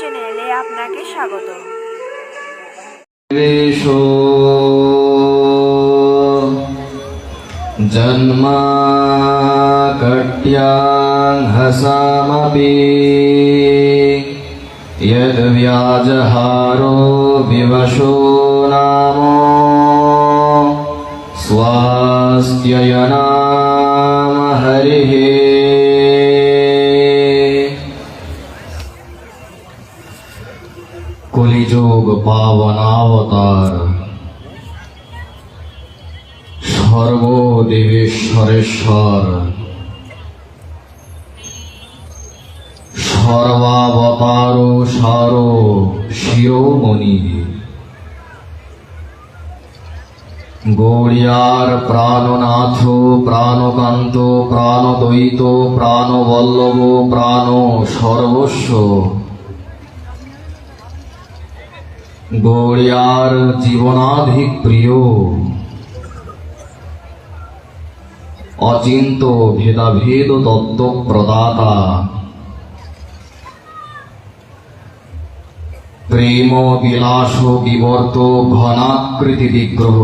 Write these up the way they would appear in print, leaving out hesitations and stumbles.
চ্যানেলে আপনাকে স্বাগত। জন্মাকট্যাং হসামপি यद् व्याजहारो विवशो नाम स्वास्त्ययनाम हरिः। কলিযুগ পাবনাবতার সর্বদেবেশ্বরেশ্বর সর্বাবতার সার শিরোমণি গৌড়িয়ার প্রাণনাথ প্রাণকান্ত প্রাণদ্বৈত প্রাণবল্লভ প্রাণ সর্বস্ব গৌড়িয়ার জীবনাধিক প্রিয় অচিন্ত ভেদাভেদ তত্ত্ব প্রদাতা প্রেম বিলাস বিবর্ত ঘনাকৃতি বিগ্রহ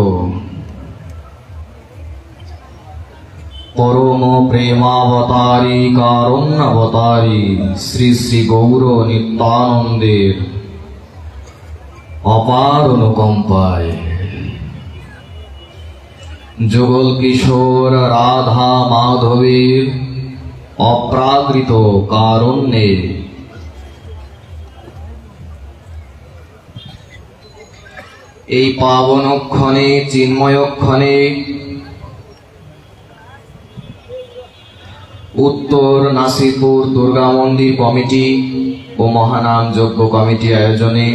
পরম প্রেমাবতারী কারণ্যাবতারী শ্রী শ্রী গৌর নিত্যানন্দের অপার অনুকম্পায় যুগল কিশোর রাধা মাধবের অপ্রাকৃত কারণ্যে এই পাবনক্ষণে চিন্ময়ক্ষণে উত্তর নাসিরপুর দুর্গা মন্দির কমিটি ও মহানাম যজ্ঞ কমিটি আয়োজনে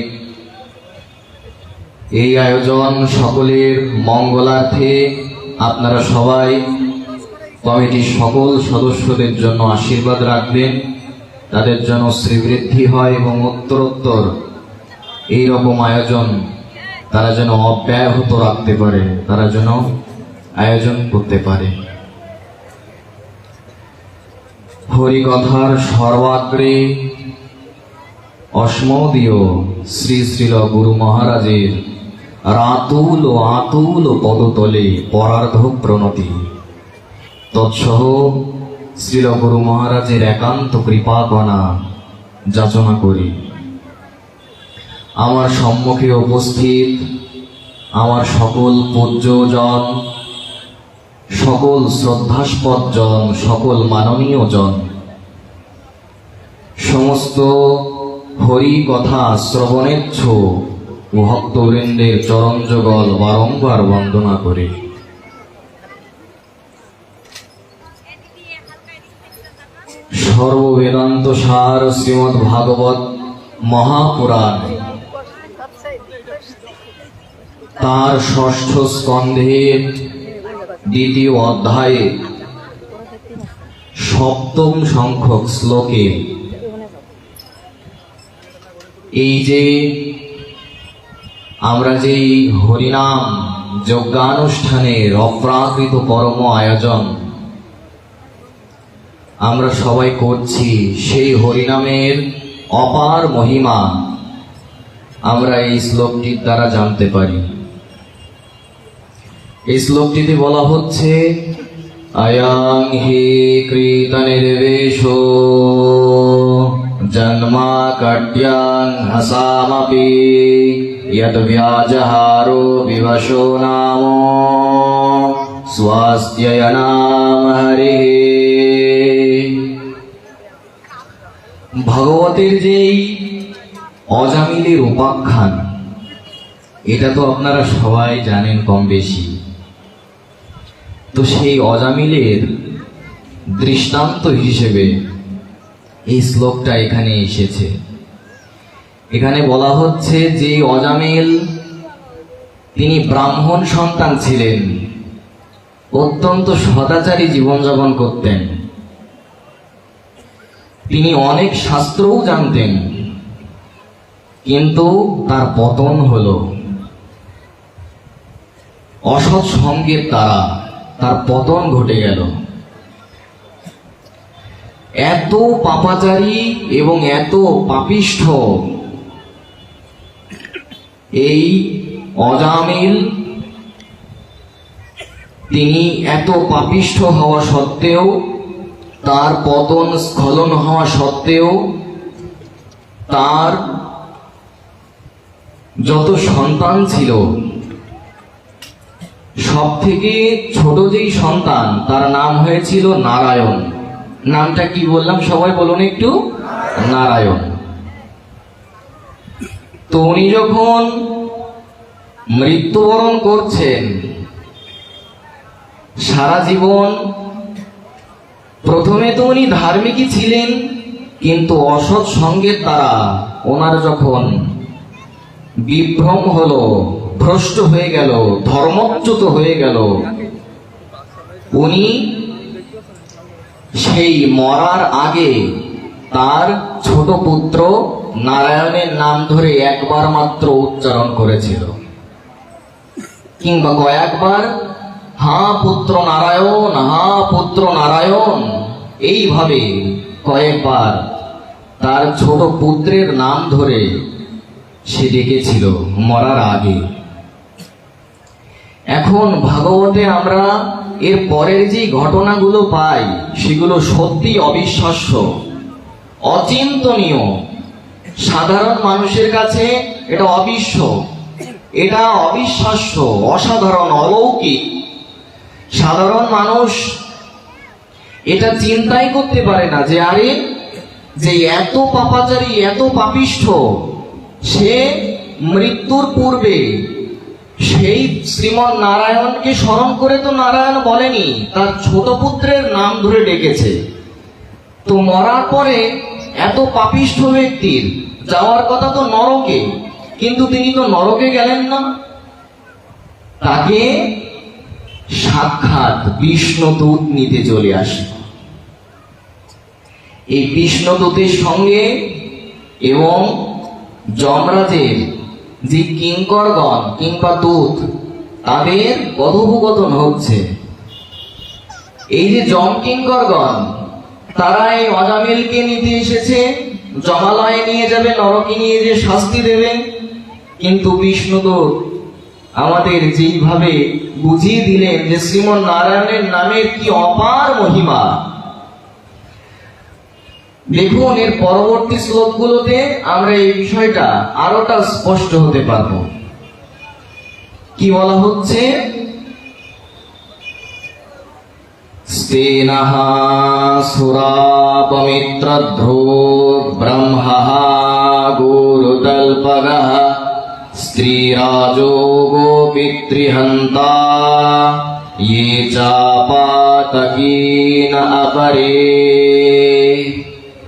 এই আয়োজন সকলের মঙ্গলার্থে আপনারা সবাই কমিটির সকল সদস্যদের জন্য আশীর্বাদ রাখবেন, তাদের জন্য শ্রীবৃদ্ধি হয় এবং উত্তরোত্তর এইরকম আয়োজন তারা যেন অব্যাহত রাখতে পারে, তারা যেন আয়োজন করতে পারে। হরিকথার সর্বাগ্রে অস্মদীয় শ্রী শ্রীল গুরু মহারাজের রাতুল ও আতুল পদতলে পরার্ধ প্রণতি তৎসহ শ্রীল গুরু মহারাজের একান্ত কৃপাগণা যাচনা করি। আমার সম্মুখে উপস্থিত আমার সকল পূজ্যজন, সকল শ্রদ্ধাস্পদ জন, সকল মাননীয় জন, সমস্ত হরি কথা শ্রবণেচ্ছ ভক্তবৃন্দের চরণ যুগল বারংবার বন্দনা করি। সর্ববেদান্ত সার শ্রীমদ্ ভাগবত মহাপুরাণ তার ষষ্ঠ স্কন্ধের দ্বিতীয় অধ্যায়ে সপ্তম সংখ্যক শ্লোকে এই যে আমরা যে হরিনাম যজ্ঞানুষ্ঠানের অপ্রাকৃত পরম আয়োজন আমরা সবাই করছি, সেই হরিনামের অপার মহিমা আমরা এই শ্লোকটির দ্বারা জানতে পারি। এই শ্লোকটিতে বলা হচ্ছে আয়াং হি কৃতনির্বেশো জন্মাকট্যাং হসামপি यद् व्याजहारो विवशो नाम स्वास्त्ययनाम हरिः। ভগবতের যেই অজামিলের উপাখ্যান, এটা তো আপনারা সবাই জানেন কম বেশি। তো সেই অজামিলের দৃষ্টান্ত হিসেবে এই শ্লোকটা এখানে এসেছে। এখানে বলা হচ্ছে যে অজামিল তিনি ব্রাহ্মণ সন্তান ছিলেন, অত্যন্ত সদাচারী জীবনযাপন করতেন, তিনি অনেক শাস্ত্রও জানতেন, কিন্তু তার পতন হলো অসৎ সঙ্গের দ্বারা, তার পতন ঘটে গেল। এত পাপাচারী এবং এত পাপিষ্ঠ এই অজামিল তিনি এত পাপিষ্ঠ হওয়া সত্ত্বেও, তার পতন স্খলন হওয়া সত্ত্বেও, তার যত সন্তান ছিল সব থেকে ছোট যেই সন্তান তার নাম হয়েছিল নারায়ণ। নামটা কি বললাম সবাই বলুন একটু? নারায়ণ। তো উনি যখন মৃত্যুবরণ করছেন, সারা জীবন প্রথমে তো উনি ধার্মিকই ছিলেন, কিন্তু অসৎ সঙ্গের দ্বারা ওনার যখন বিভ্রম হলো, ভ্রষ্ট হয়ে গেল, ধর্মচ্যুত হয়ে গেল, উনি সেই মরার আগে তার ছোট পুত্র নারায়ণের নাম ধরে একবার মাত্র উচ্চারণ করেছিল, কিংবা কয়েকবার হা পুত্র নারায়ণ, হা পুত্র নারায়ণ, এইভাবে কয়েকবার তার ছোট পুত্রের নাম ধরে সে ডেকেছিল মরার আগে। এখন ভাগবতে আমরা এর পরের যে ঘটনাগুলো পাই সেগুলো সত্যি অবিশ্বাস্য, অচিন্তনীয়। সাধারণ মানুষের কাছে এটা অবিশ্ব, এটা অবিশ্বাস্য, অসাধারণ, অলৌকিক। সাধারণ মানুষ এটা চিন্তাই করতে পারে না যে আরে, যে এত পাপাচারী, এত পাপিষ্ঠ, সে মৃত্যুর পূর্বে সেই শ্রীমন নারায়ণকে স্মরণ করে তো নারায়ণ বলেনি, তার ছোট পুত্রের নাম ধরে ডেকেছে। তো মরার পরে এত পাপিষ্ঠ ব্যক্তির যাওয়ার কথা তো নরকে, কিন্তু তিনি তো নরকে গেলেন না, তাকে সাক্ষাৎ বিষ্ণুদূত নিতে চলে আসে। এই বিষ্ণুদূতের সঙ্গে এবং যমরাজের যে কিঙ্করগণ কিংবা দূত, তাদের কথোপকথন হচ্ছে। এই যে যম কিঙ্করগণ, তারা এই অজামিলকে নিতে এসেছে, যমালয়ে নিয়ে যাবে, নরকে নিয়ে যে শাস্তি দেবে। কিন্তু বিষ্ণুদূত আমাদের যেইভাবে বুঝিয়ে দিলেন যে শ্রীমন নারায়ণের নামের কি অপার মহিমা, দেখুন এর পরবর্তী শ্লোকগুলোতে আমরা এই বিষয়টা আরোটা স্পষ্ট হতে পারবো। কি বলা হচ্ছে? স্তেনঃ সুরাপমিত্রধ্রো ব্রহ্মঃ গুরুতল্পগঃ স্ত্রীরাজো গোপিতৃহন্তা ये চাপাতকীন অপরে।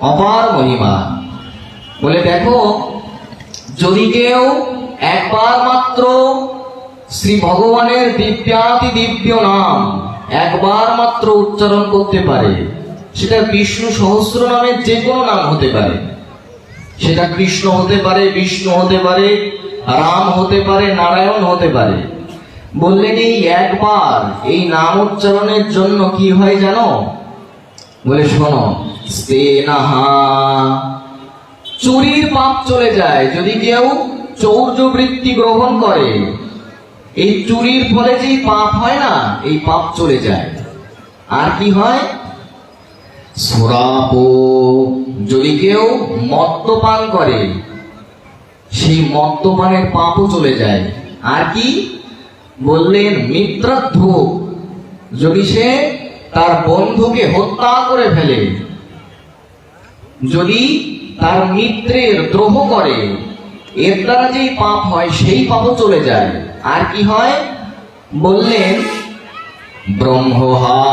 অপার মহিমা বলে, দেখো যদি কেউ একবার মাত্র শ্রী ভগবানের দিব্যাতি দিব্য নাম একবার মাত্র উচ্চারণ করতে পারে, সেটা বিষ্ণু সহস্র নামের যে কোনো নাম হতে পারে, সেটা কৃষ্ণ হতে পারে, বিষ্ণু হতে পারে, রাম হতে পারে, নারায়ণ হতে পারে। বললেন এই একবার এই নাম উচ্চারণের জন্য কি হয় জানো? বলে শোনো, স্তেনঃ চুরির পাপ চলে যায়। যদি কেউ চৌর্য বৃত্তি গ্রহণ করে, এই চুরির ফলে যে পাপ হয় না, এই পাপ চলে যায়। আর কি হয়? সুরাপ, যদি কেউ মদ্যপান করে, সেই মদ্যপানের পাপও চলে যায়। আর কি বললেন? মিত্রধ্ব, যদি সে তার বন্ধুকে হত্যা করে ফেলে, যদি তার মিত্রের দ্রোহ করে, এর দ্বারা যেই পাপ হয় সেই পাপও চলে যায়। আর কি হয়? বললেন ব্রহ্মহা,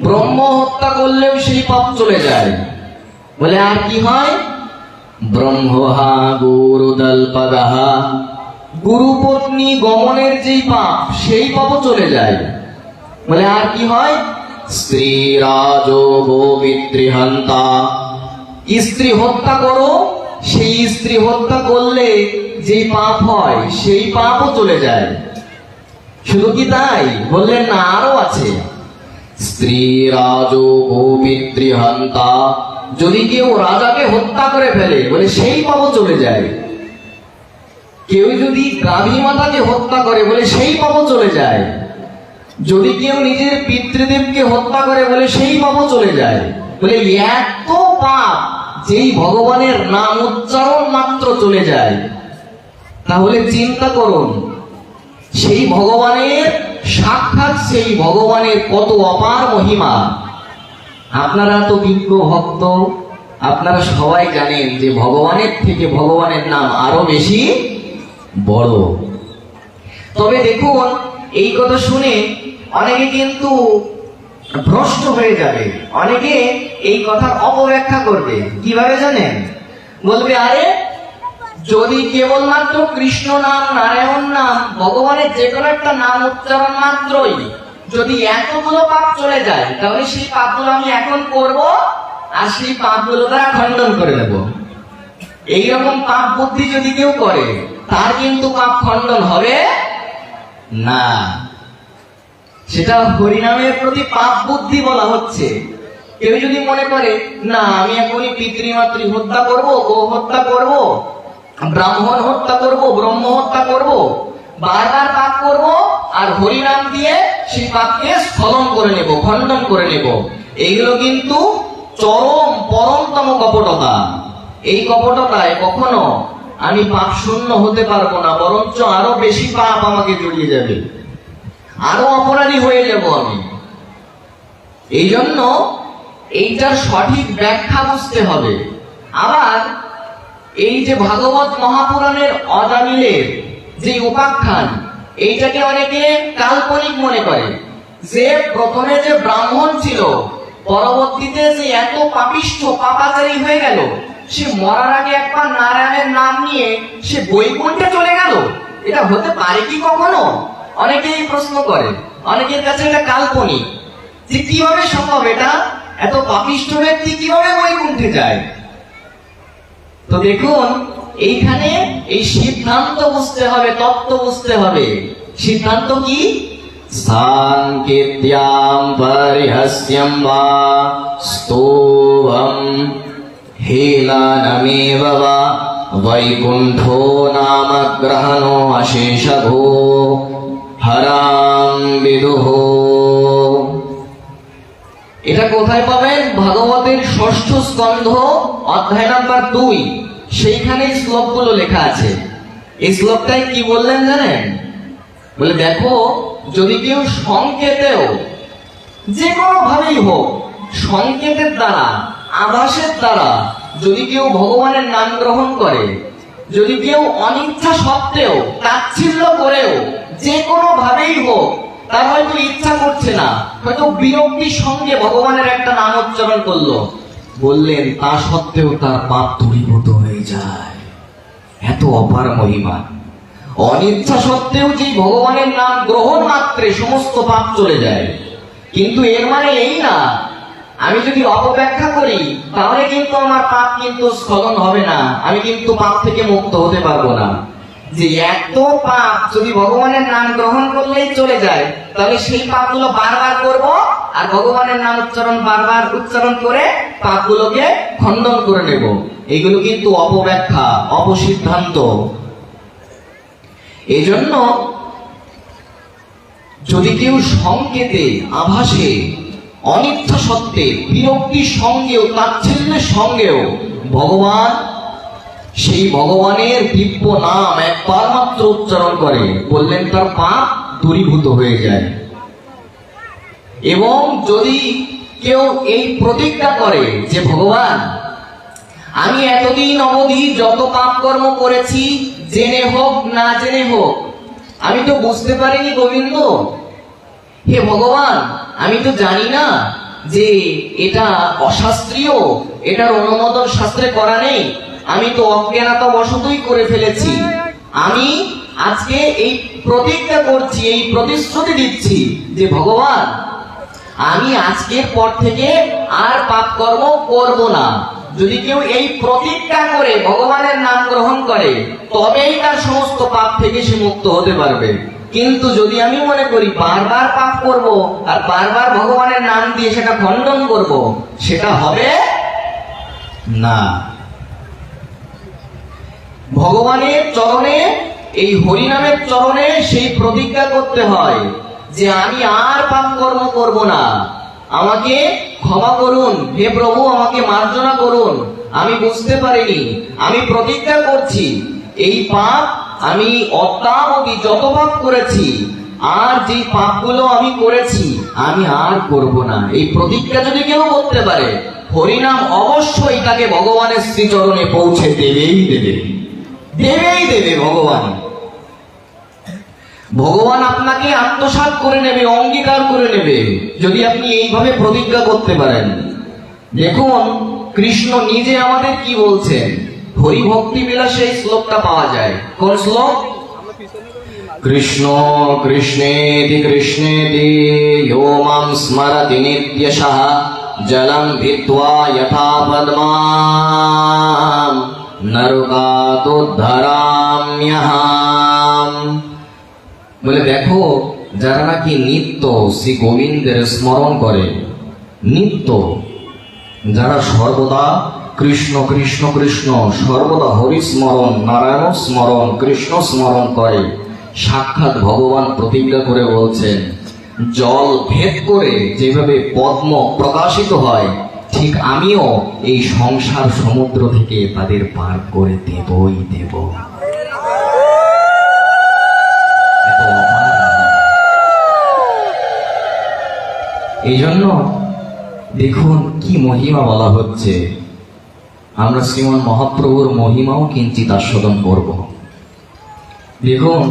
ব্রহ্ম হত্যা করলেও সেই পাপ চলে যায়। বলে আর কি হয়? ব্রহ্মহা গুরুদল্পগঃ, গুরু পত্নী গমনের যেই পাপ সেই পাপও চলে যায়। বলে আর কি হয়? স্ত্রী রাজো গোপিতৃহন্তা, স্ত্রী হত্যা করো, সেই স্ত্রী হত্যা করলে যে পাপ হয় সেই পাপও চলে যায়। শুধু কি তাই? বললেন না, আরো আছে। স্ত্রী রাজো গোপিতৃহন্তা, যদি কেউ রাজাকে হত্যা করে ফেলে, বলে সেই পাপও চলে যায়। কেউ যদি গাভী মাতাকে হত্যা করে বলে সেই পাপও চলে যায়, যদি কেউ নিজের পিতৃদেবকে হত্যা করে বলে সেই পাপও চলে যায়। বলে এত পাপ যেই ভগবানের নাম উচ্চারণ মাত্র চলে যায়। তাহলে চিন্তা করুন, সেই ভগবানের সাক্ষাৎ সেই ভগবানের কত অপার মহিমা। আপনারা তো বিজ্ঞ ভক্ত, আপনারা সবাই জানেন যে ভগবানের থেকে ভগবানের নাম আরো বেশি বড়। তবে দেখুন, এই কথা শুনে অনেকে কিন্তু ভ্রষ্ট হয়ে যাবে, অনেকে এই কথার অপব্যাখ্যা করবে। কিভাবে জানেন? বলবে, আরে যদি কেবলমাত্র কৃষ্ণ নাম, নারায়ণ নাম, ভগবানের যে কোনো একটা নাম উচ্চারণ মাত্রই যদি এতগুলো পাপ চলে যায়, তাহলে সেই পাপগুলো আমি এখন করব আর সেই পাপগুলো তারা খণ্ডন করে দেব। এইরকম পাপ বুদ্ধি যদি কেউ করে, তার কিন্তু পাপ খণ্ডন হবে না। সেটা হরিনামের প্রতি পাপ বুদ্ধি বলা হচ্ছে। কেউ যদি মনে করে, না আমি এখনই পিতৃমাতৃ হত্যা করব, গো হত্যা করব, ব্রাহ্মণ হত্যা করব, ব্রহ্ম হত্যা করব, বারবার পাপ করব, আর হরিনাম দিয়ে সেই পাপকে স্খলন করে নেব, খণ্ডন করে নেব, এইগুলো কিন্তু চরম পরমতম কপটতা। এই কপটতায় কখনো আমি পাপ শূন্য হতে পারবো না, বরঞ্চ আরো বেশি পাপ আমাকে জড়িয়ে যাবে, আরো অপরাধী হয়ে যাব আমি। এই জন্য এইটার সঠিক ব্যাখ্যা বুঝতে হবে। আবার এই যে ভাগবত মহাপুরাণের অজামিলের যে উপাখ্যান, এইটাকে অনেকে কাল্পনিক মনে করে, যে প্রথমে যে ব্রাহ্মণ ছিল, পরবর্তীতে যে এত পাপিষ্ঠ পাপাচারী হয়ে গেল, সে মরার আগে একবার নারায়ণের নাম নিয়ে সে বৈকুণ্ঠে চলে গেল। এটা হতে পারে কি কখনো? অনেকেই প্রশ্ন করে, অনেকের কাছে এটা কাল্পনিক, যে কিভাবে সম্ভব, এটা এত পাপিষ্ঠ ব্যক্তি কিভাবে বৈকুণ্ঠে যায়। তো দেখুন, এইখানে এই সিদ্ধান্ত বুঝতে হবে, তত্ত্ব বুঝতে হবে। সিদ্ধান্ত কি? সাংকেত্যাম পরিহাস্যম বা স্তোভম হেলানমেব বা বৈকুণ্ঠো নাম গ্রহণো অশেষঘো হরাং বিদুঃ। এটা কোথায় পাবেন? ভাগবতের ৬ষ্ঠ স্কন্ধ অধ্যায় নাম্বার ২, সেইখানে শ্লোকগুলো লেখা আছে। এই শ্লোকটায় কি বললেন জানেন? বলে, দেখো যদি কেউ সংকেতেও, যে কোনো ভাবেই হোক, সংকেতের দ্বারা, আভাসের দ্বারা যদি কেউ ভগবানের নাম গ্রহণ করে, যদি কেউ অনিচ্ছা সত্ত্বেও, তাচ্ছিল্য করেও, যে কোনো ভাবেই হোক, তার হয়তো ইচ্ছা করছে না, হয়তো বিরক্তির সঙ্গে ভগবানের একটা নাম উচ্চারণ করলো, বললেন তা সত্ত্বেও তার পাপ দূরীভূত হয়ে যায়। এত অপার মহিমা। অনিচ্ছা সত্ত্বেও যে ভগবানের নাম গ্রহণ মাত্রে সমস্ত পাপ চলে যায়। কিন্তু এর মানে এই না, আমি যদি অপব্যাখ্যা করি তাহলে কিন্তু আমার পাপ কিন্তু স্খলন হবে না, আমি কিন্তু পাপ থেকে মুক্ত হতে পারবো না। যে এত পাপ যদি ভগবানের নাম গ্রহণ করলেই চলে যায়, তাহলে সেই পাপগুলো বারবার করব, আর ভগবানের নাম বারবার উচ্চারণ করে পাপগুলোকে খণ্ডন করে নেব। এগুলো কিন্তু অপব্যাখ্যা, অপসিদ্ধান্ত। এই জন্য যদি কেউ সংকেতে, আভাসে, অনিচ্ছা সত্ত্বে, বিরক্তির সঙ্গেও, তাচ্ছিল্যের সঙ্গেও ভগবান, সেই ভগবানের দিব্য নাম একবার মাত্র উচ্চারণ করে, বললেন তার পাপ দূরীভূত হয়ে যায়। এবং যদি কেউ এই প্রতিজ্ঞা করে যে ভগবান, আমি এতদিন অবধি যত পাপ কর্ম করেছি, জেনে হোক না জেনে হোক, আমি তো বুঝতে পারিনি গোবিন্দ। হে ভগবান, আমি তো জানি না যে এটা অশাস্ত্রীয়, এটার অনুমোদন শাস্ত্রে করা নেই, আমি তো অজ্ঞানতা বশতই করে ফেলেছি। আমি আজকে এই প্রতিজ্ঞা করছি, এই প্রতিশ্রুতি দিচ্ছি যে ভগবান, আমি আজকের পর থেকে আর পাপ কর্ম করব না। যদি কেউ এই প্রতিজ্ঞা করে ভগবানের নাম গ্রহণ করে, তবেই তার সমস্ত পাপ থেকে সে মুক্ত হতে পারবে। কিন্তু যদি আমি মনে করি বারবার পাপ করব আর বারবার ভগবানের নাম দিয়ে সেটা খণ্ডন করব, সেটা হবে না। ভগবানের চরণে এই হরিনামের চরণে সেই প্রতিজ্ঞা করতে হয় যে আমি আর পাপ কর্ম করব না, আমাকে ক্ষমা করুন, হে প্রভু আমাকে মার্জনা করুন, আমি বুঝতে পারিনি, আমি প্রতিজ্ঞা করছি এই পাপ আমি অত্যাবধি যত পাপ করেছি আর যে পাপগুলো আমি করেছি আমি আর করব না। এই প্রতিজ্ঞা যদি কেউ করতে পারে, হরিনাম অবশ্যই তাকে ভগবানের শ্রীচরণে পৌঁছে দেবেই দেবে, দেবেই দেবে। ভগবান আপনাকে আত্মসাৎ করে নেবে, অঙ্গীকার করে নেবে, যদি আপনি এইভাবে প্রতিজ্ঞা করতে পারেন। দেখুন কৃষ্ণ নিজে আমাদের কি বলছেন, হরি ভক্তি বিলাসে এই শ্লোকটা পাওয়া যায়। কোন শ্লোক? কৃষ্ণ কৃষ্ণেতি কৃষ্ণেতি ইয়ো মাং স্মরতি নিত্যশঃ জলম ভিত্ত্বা যথা পদ্মাম নরকাতুদ্ধরাম্যহম। বলে দেখো, যারা নাকি নিত্য শ্রী গোবিন্দের স্মরণ করে, নিত্য যারা সর্বদা কৃষ্ণ কৃষ্ণ কৃষ্ণ, সর্বদা হরি স্মরণ, নারায়ণ স্মরণ, কৃষ্ণ স্মরণ করে, সাক্ষাৎ ভগবান প্রতিজ্ঞা করে বলছেন, জল ভেদ করে যেভাবে পদ্ম প্রকাশিত হয়, ঠিক আমিও এই সংসার সমুদ্র থেকে তাদের পার করে দেবই দেব। এই জন্য দেখুন কি মহিমা বলা হচ্ছে। আমরা শ্রীমন মহাপ্রভুর মহিমাও কিঞ্চিৎ আস্বাদন করব। দেখুন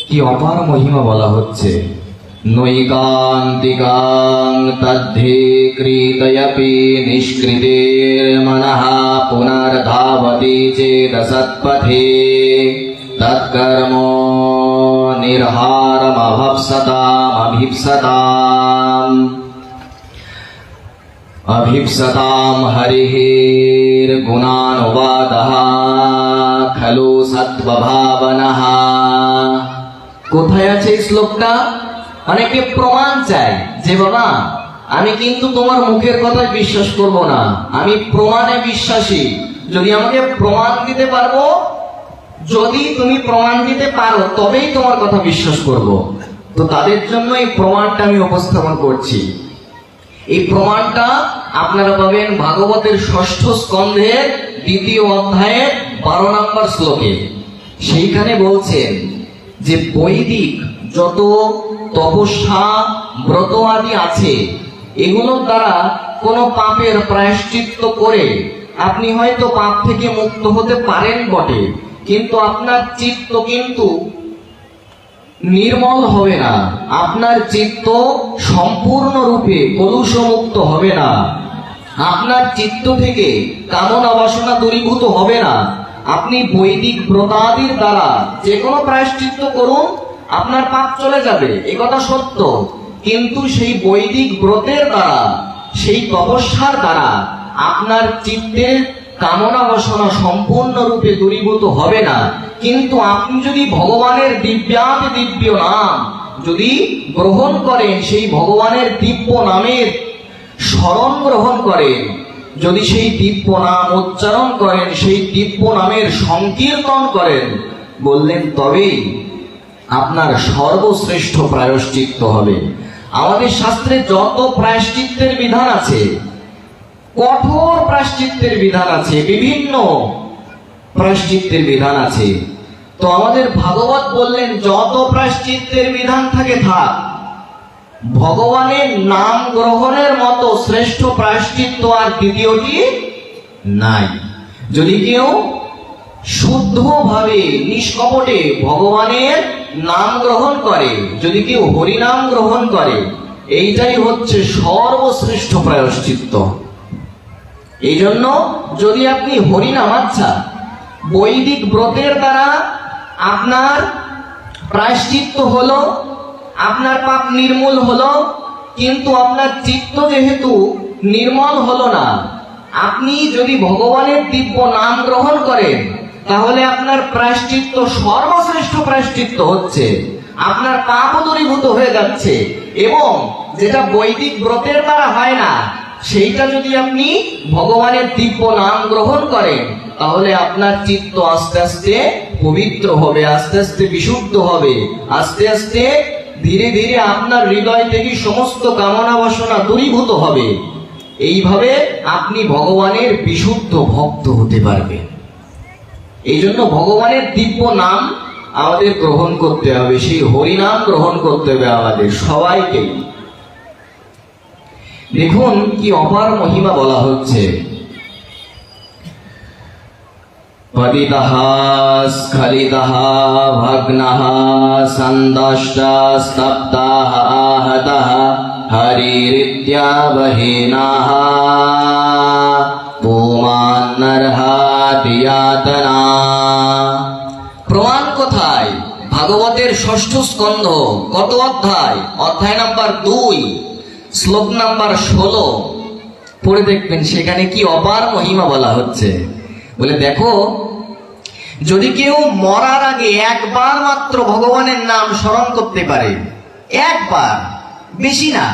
কি অপার মহিমা বলা হচ্ছে। নৈকান্তিকাং তদ্ধে কৃতয়পি নিষ্কৃতের মনঃ পুনর্ধাবতি চেতসৎপথে তৎকর্ম নির্হারমভীপ্সতাম অভীপ্সতাম হরির গুণানুবাদঃ খলু সত্ত্বভাবনঃ। কোথায় আছে এই শ্লোকটা? অনেকে প্রমাণ চায় যে বাবা আমি কিন্তু তোমার মুখের কথায় বিশ্বাস করব না, আমি প্রমাণে বিশ্বাসী, যদি আমাকে প্রমাণ দিতে পারবো, যদি তুমি প্রমাণ দিতে পারো তবেই তোমার কথা বিশ্বাস করব। তো তাদের জন্য এই প্রমাণটা আমি উপস্থাপন করছি। এই প্রমাণটা আপনারা পাবেন ভাগবতের 6ষ্ঠ স্কন্ধের 2য় অধ্যায়ের 12 নম্বর শ্লোকে। সেইখানে বলছেন যে বৈদিক যত তপস্যা ব্রত আদি আছে, এগুলোর দ্বারা কোনো পাপের প্রায়শ্চিত্ত করে আপনি হয়তো পাপ থেকে মুক্ত হতে পারেন বটে, কিন্তু আপনার চিত্ত কিন্তু নির্মল হবে না, আপনার চিত্ত সম্পূর্ণরূপে কলুষমুক্ত হবে না, আপনার চিত্ত থেকে কামনা বাসনা দূরীভূত হবে না। আপনি বৈদিক ব্রতাদির দ্বারা যে কোনো প্রায়শ্চিত্ত করুন, আপনার পাপ চলে যাবে, এ কথা সত্য। কিন্তু সেই বৈদিক ব্রতের দ্বারা, সেই তপস্যার দ্বারা আপনার চিত্তের কামনা বাসনা সম্পূর্ণরূপে দূরীভূত হবে না। কিন্তু আপনি যদি ভগবানের দিব্যাতি দিব্য নাম যদি গ্রহণ করেন, সেই ভগবানের দিব্য নামের স্মরণ গ্রহণ করেন, যদি সেই দিব্য নাম উচ্চারণ করেন, সেই দিব্য নামের সংকীর্তন করেন, বললেন তবেই আপনার সর্বশ্রেষ্ঠ প্রায়শ্চিত্ত হবে। আমাদের শাস্ত্রে যত প্রায়শ্চিত্তের বিধান আছে, কঠোর প্রায়শ্চিত্তের বিধান আছে, বিভিন্ন প্রায়শ্চিত্তের বিধান আছে, তো আমাদের ভাগবত বললেন যত প্রায়শ্চিত্তের বিধান থাকে থাক, ভগবানের নাম গ্রহণের মতো শ্রেষ্ঠ প্রায়শ্চিত্ত আর দ্বিতীয়টি নাই। যদি কেউ শুদ্ধভাবে নিষ্কপটে ভগবানের নাম গ্রহণ করে, যদি কেউ হরিনাম গ্রহণ করে, এইটাই হচ্ছে সর্বশ্রেষ্ঠ প্রায়শ্চিত্ত। এই জন্য যদি আপনি হরিনাম, আচ্ছা বৈদিক ব্রতের দ্বারা আপনার প্রায়শ্চিত্ত হলো, আপনার পাপ নির্মূল হলো, কিন্তু আপনার চিত্ত যেহেতু নির্মল হলো না, আপনি যদি ভগবানের দিব্য নাম গ্রহণ করেন, তাহলে আপনার প্রায়শ্চিত্ত সর্বশ্রেষ্ঠ প্রায়শ্চিত্ত হচ্ছে, আপনার পাপও দূরীভূত হয়ে যাচ্ছে। এবং যেটা বৈদিক ব্রতের দ্বারা হয় না, সেইটা যদি আপনি ভগবানের দিব্য নাম গ্রহণ করেন, তাহলে আপনার চিত্ত আস্তে আস্তে পবিত্র হবে, আস্তে আস্তে বিশুদ্ধ হবে, আস্তে আস্তে ধীরে ধীরে আপনার হৃদয় থেকে সমস্ত কামনা বাসনা দূরীভূত হবে। এইভাবে আপনি ভগবানের বিশুদ্ধ ভক্ত হতে পারবেন। এই জন্য ভগবানের দিব্য নাম আমাদের গ্রহণ করতে হবে, সেই হরিনাম গ্রহণ করতে হবে আমাদের সবাইকে। দেখুন কি অপার মহিমা বলা হচ্ছে। পতিতঃ স্খলিতঃ ভগ্নঃ সন্দষ্টঃ স্তব্ধঃ আহতঃ হরিরিত্যাবহীনঃ পুমান্নর্হাতি ইয়াতনা। প্রমাণ কোথায়? ভাগবতের ষষ্ঠ স্কন্ধ, কত অধ্যায়? অধ্যায় নাম্বার 2, শ্লোক নাম্বার 16 পড়ে দেখবেন, সেখানে কি অপার মহিমা বলা হচ্ছে। বলে দেখো, যদি কেউ মরার আগে একবার মাত্র ভগবানের নাম স্মরণ করতে পারে, একবার, বেশি না,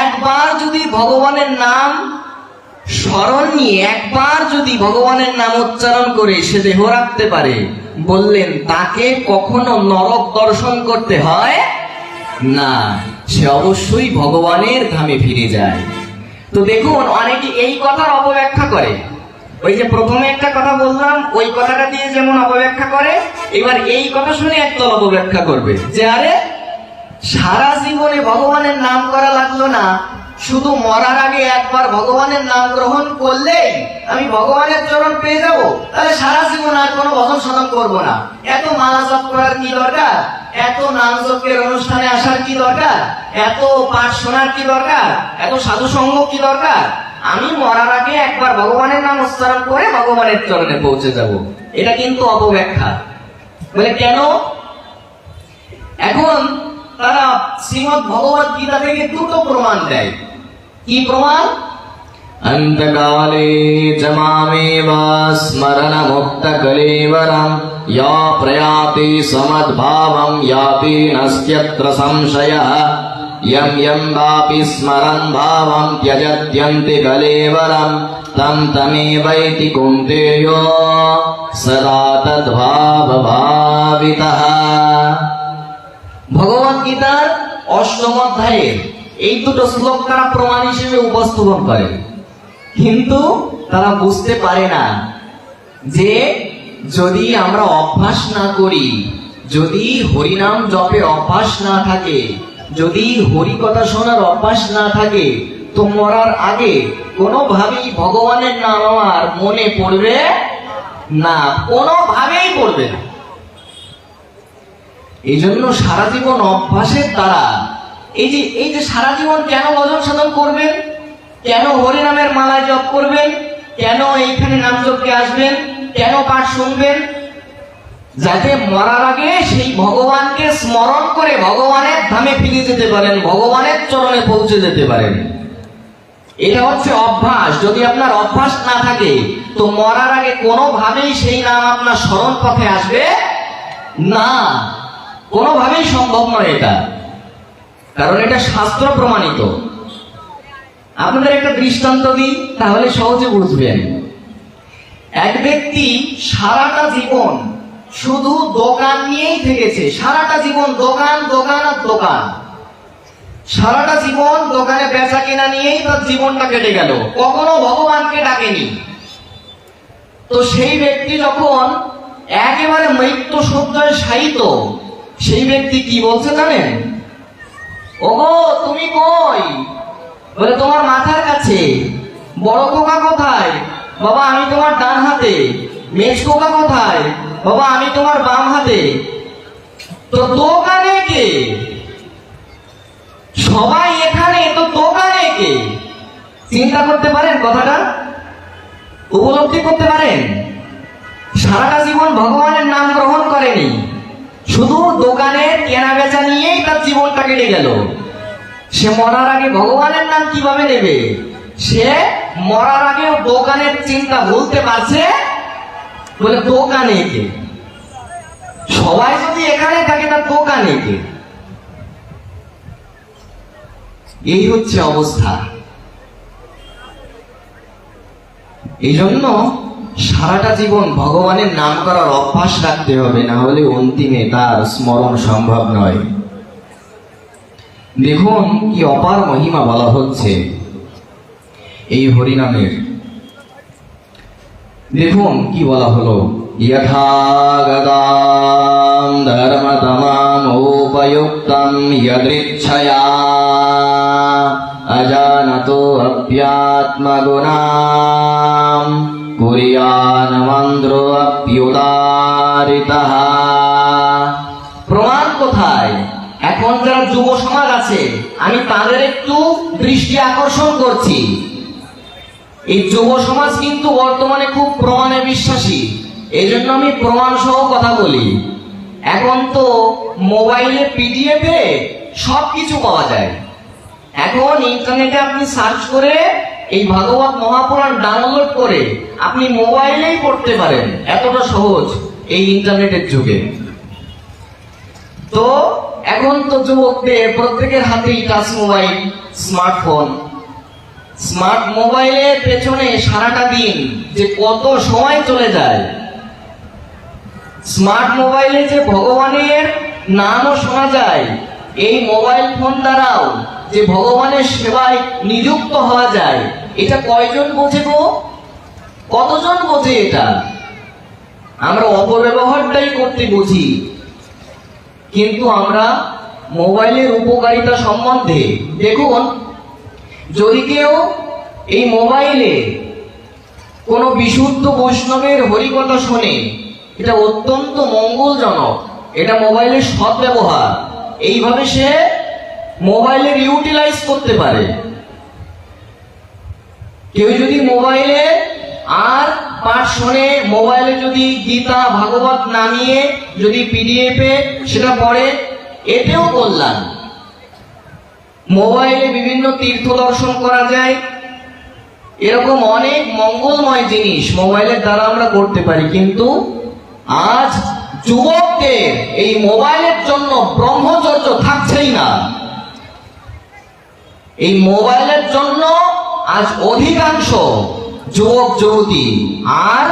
একবার যদি ভগবানের নাম স্মরণ নিয়ে একবার যদি ভগবানের নাম উচ্চারণ করে সে দেহ রাখতে পারে, বললেন তাকে কখনো নরক দর্শন করতে হয় না, সে অবশ্যই ভগবানের ধামে ফিরে যায়। তো দেখুন, অনেকে এই কথার অপব্যাখ্যা করে। ওই যে প্রথমে একটা কথা বললাম, ওই কথাটা দিয়ে যেমন অপব্যাখ্যা করে, এবার এই কথা শুনে একদল অপব্যাখ্যা করবে যে আরে সারা জীবনে ভগবানের নাম করা লাগলো না, শুধু মরার আগে একবার ভগবানের নাম গ্রহণ করলেই আমি ভগবানের চরণ পেয়ে যাব, তাহলে সারা জীবন আর কোনো ভজন সাধন করবো না। এত মালা জপ করার কি দরকার? এত নাম জপের অনুষ্ঠানে আসার কি দরকার? এত পাঠ শোনার কি দরকার? এত সাধু সঙ্গ কি দরকার? আমি মরার আগে একবার ভগবানের নাম উচ্চারণ করে ভগবানের চরণে পৌঁছে যাব। এটা কিন্তু অপব্যাখ্যা। বলে কেন? এখন তারা শ্রীমদ্ ভগবত গীতা থেকে দুটো প্রমাণ দেয়। কি প্রমাণ? অন্তকালে চ মামেব স্মরণ মুক্ত কলেবরম ইয়া প্রয়াতি সমদ্ভাবম ইয়াতি নাস্ত্যত্র সংশয়ঃ यम यम वापि स्मरन् भावं त्यजत्यन्ति कलेवरं तं तमेवैति कुन्तेयो सदा तद्भाव भावितः। ভগবত গীতার অষ্টম অধ্যায়ে এই দুটো শ্লোক তারা প্রমাণ হিসেবে উপস্থাপন করে, কিন্তু তারা বুঝতে পারে না যে যদি আমরা অভ্যাস না করি, যদি হরিনাম জপে অভ্যাস না থাকে, যদি হরি কথা শোনার অভ্যাস না থাকে, তো মরার আগে কোনোভাবেই ভগবানের নাম আমার মনে পড়বে না, কোনোভাবেই পড়বে না। এই জন্য সারা জীবন অভ্যাসের দ্বারা এই যে সারা জীবন কেন ভজন সাধন করবেন, কেন হরিনামের মালা জপ করবেন, কেন এইখানে নাম জপকে আসবেন, কেন পাঠ শুনবেন? যাতে মরার আগে সেই ভগবানকে স্মরণ করে ভগবানের ধামে ফিরে যেতে পারেন, ভগবানের চরণে পৌঁছে যেতে পারেন। এটা হচ্ছে অভ্যাস। যদি আপনার অভ্যাস না থাকে, তো মরার আগে কোনোভাবেই সেই নাম আপনার স্মরণ পথে আসবে না, কোনোভাবেই সম্ভব নয় এটা, কারণ এটা শাস্ত্র প্রমাণিত। আপনাদের একটা দৃষ্টান্ত দিই, তাহলে সহজে বুঝবেন। এক ব্যক্তি সারাটা জীবন শুধু দোকান নিয়েই থেকেছে, সারাটা জীবন দোকান দোকান আর দোকান, সারাটা জীবন দোকানে বেচা কেনা নিয়েই তার জীবনটা কেটে গেল, কখনো ভগবানকে ডাকেনি। তো সেই ব্যক্তি যখন একেবারে মৃত্যু শয্যায় শায়িত, সেই ব্যক্তি কি বলছে জানেন? ওগো তুমি কই? বলে তোমার মাথার কাছে। বড় খোকা কোথায়? বাবা আমি তোমার ডান হাতে। মেজ খোকা কোথায়? বাবা আমি তোমার বাম হাতে। তো দোকানে কে? সবাই এখানে, তো দোকানে কে? চিন্তা করতে পারেন কথাটা? উপলব্ধি করতে পারেন? সারাটা জীবন ভগবানের নাম গ্রহণ করেনি, শুধু দোকানের কেনা বেচা নিয়েই তার জীবনটা কেটে গেল। সে মরার আগে ভগবানের নাম কিভাবে নেবে? সে মরার আগেও দোকানের চিন্তা ভুলতে পারছে। বলে দোকানে কে? সবাই যদি এখানে থাকে, তার দোকানে কে? এই হচ্ছে অবস্থা। এই জন্য সারাটা জীবন ভগবানের নাম করার অভ্যাস রাখতে হবে, না হলে অন্তিমে তার স্মরণ সম্ভব নয়। দেখুন কি অপার মহিমা বলা হচ্ছে এই হরিনামের। দেখুন কি বলা হলো, যথা গদাম ধর্মতমাম উপযুক্তম যদৃচ্ছয়া অজানতো অপ্যাত্মগুণাম কুর্যান মন্ত্রো অপ্যুদারিতঃ। প্রমাণ কোথায়? এখন যারা যুব সমাজ আছে, আমি তাদের একটু দৃষ্টি আকর্ষণ করছি। এই যুব সমাজ কিন্তু বর্তমানে খুব প্রমাণে বিশ্বাসী, এই জন্য আমি প্রমাণ সহ কথা বলি। এখন তো মোবাইলে পিডিএফ এ সবকিছু পাওয়া যায়। এখন ইন্টারনেটে আপনি সার্চ করে এই ভাগবত মহাপুরাণ ডাউনলোড করে আপনি মোবাইলেই পড়তে পারেন, এতটা সহজ এই ইন্টারনেটের যুগে। তো এখন তো যুবকদের প্রত্যেকের হাতেই টাচ মোবাইল, স্মার্টফোন। স্মার্ট মোবাইলের পেছনে সারাটা দিন যে কত সময় চলে যায়। স্মার্ট মোবাইলে যে ভগবানের নামও শোনা যায়, এই মোবাইল ফোন দ্বারাও যে ভগবানের সেবায় নিযুক্ত হওয়া যায়, এটা কয়জন বোঝে গো? কতজন বোঝে এটা? আমরা অপব্যবহারটাই করতে বুঝি। কিন্তু আমরা মোবাইলের উপকারিতা সম্বন্ধে দেখুন, যদি কেউ এই মোবাইলে কোনো বিশুদ্ধ বৈষ্ণবের হরিকথা শোনে, এটা অত্যন্ত মঙ্গলজনক, এটা মোবাইলের সদ্ব্যবহার। এইভাবে সে মোবাইলের ইউটিলাইজ করতে পারে। কেউ যদি মোবাইলে আর পাঠ শোনে, মোবাইলে যদি গীতা ভাগবত নামিয়ে যদি পিডিএফ এ সেটা পড়ে, এতেও কল্যাণ। মোবাইলে বিভিন্ন তীর্থ দর্শন করা যায়, এরকম অনেক মঙ্গলময় জিনিস মোবাইলের দ্বারা আমরা করতে পারি। কিন্তু আজ যুবকদের এই মোবাইলের জন্য ব্রহ্মচর্য থাকছেই না। এই মোবাইলের জন্য আজ অধিকাংশ যুবক যুবতী আর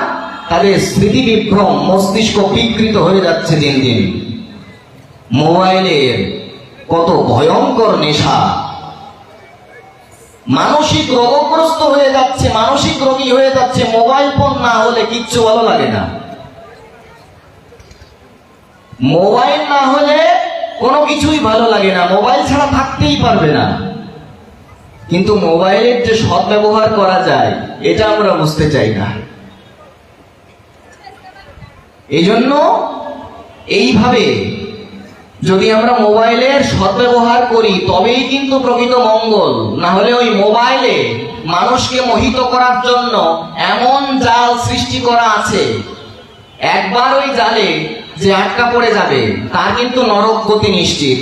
তাদের স্মৃতি বিভ্রম, মস্তিষ্ক বিকৃত হয়ে যাচ্ছে দিন দিন। মোবাইলের কত ভয়ঙ্কর নেশা, মানসিক রোগগ্রস্ত হয়ে যাচ্ছে, মানসিক রোগী হয়ে যাচ্ছে। মোবাইল ফোন না হলে কিচ্ছু ভালো লাগে না। মোবাইল না হলে কোনো কিছুই ভালো লাগে না, মোবাইল ছাড়া থাকতেই পারবে না। কিন্তু মোবাইলের যে সদ্ব্যবহার করা যায়, এটা আমরা বুঝতে চাই না। এই জন্য এইভাবে যদি আমরা মোবাইলের সদ্ব্যবহার করি, তবেই কিন্তু প্রকৃত মঙ্গল। না হলে ওই মোবাইলে মানুষকে মোহিত করার জন্য এমন জাল সৃষ্টি করা আছে, একবার ওই জালে যে আটকা পড়ে যাবে তার কিন্তু নরক গতি নিশ্চিত।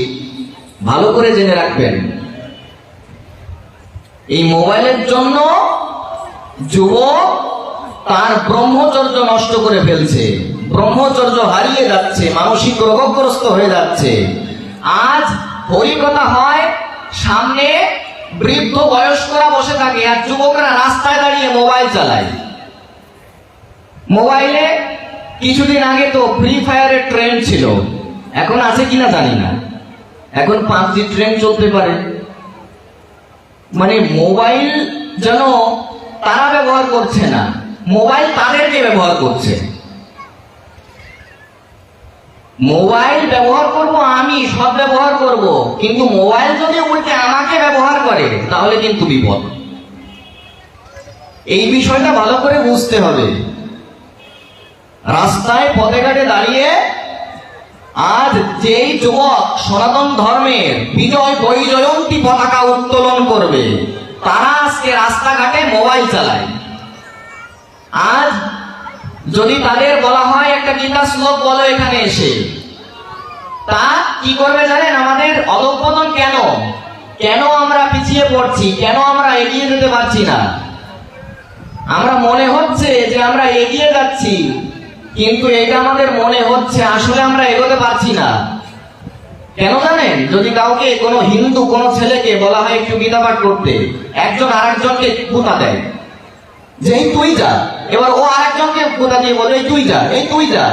ভালো করে জেনে রাখবেন। এই মোবাইলের জন্য যুবক তার ব্রহ্মচর্য নষ্ট করে ফেলছে, ব্রহ্মচর্য হারিয়ে যাচ্ছে, মানসিক রোগগ্রস্ত হয়ে যাচ্ছে। আজ হরিকথা হয়, সামনে বৃদ্ধ বয়স্করা বসে থাকে আর যুবকরা রাস্তায় দাঁড়িয়ে মোবাইল চালায়। মোবাইলে কিছুদিন আগে তো ফ্রি ফায়ারের ট্রেন্ড ছিল, এখন আছে কিনা জানি না। এখন PUBG ট্রেন্ড চলতে পারে। মানে মোবাইল যেন তারা ব্যবহার করছে না, মোবাইল তাদেরকে ব্যবহার করছে। মোবাইল ব্যবহার করব আমি, সব ব্যবহার করব, কিন্তু মোবাইল যদি উল্টে আমাকে ব্যবহার করে তাহলে কিন্তু বিপদ। এই বিষয়টা ভালো করে বুঝতে হবে। রাস্তায় পথে ঘাটে দাঁড়িয়ে আজ যেই যুবক সনাতন ধর্মের বিজয় বৈজয়ন্তী পতাকা উত্তোলন করবে, তারা আজকে রাস্তাঘাটে মোবাইল চালায়। আজ যদি তাদের বলা হয় একটা গীতা শ্লোক বলো এখানে এসে, তা কি করবে জানেন? আমাদের অধঃপতন কেন? কেন আমরা পিছিয়ে পড়ছি? কেন আমরা এগিয়ে যেতে পারছি না? আমরা মনে হচ্ছে যে আমরা এগিয়ে যাচ্ছি, কিন্তু এটা আমাদের মনে হচ্ছে আসলে আমরা এগোতে পারছি না। কেন জানেন? যদি কাউকে, কোনো হিন্দু কোনো ছেলেকে বলা হয় একটু গীতা পাঠ করতে, একজন আরেকজনকে কুতা দেয় যে এই তুই যা। এবার ও আরেকজনকে কোথা দিয়ে বলবে এই তুই যা, এই তুই যা।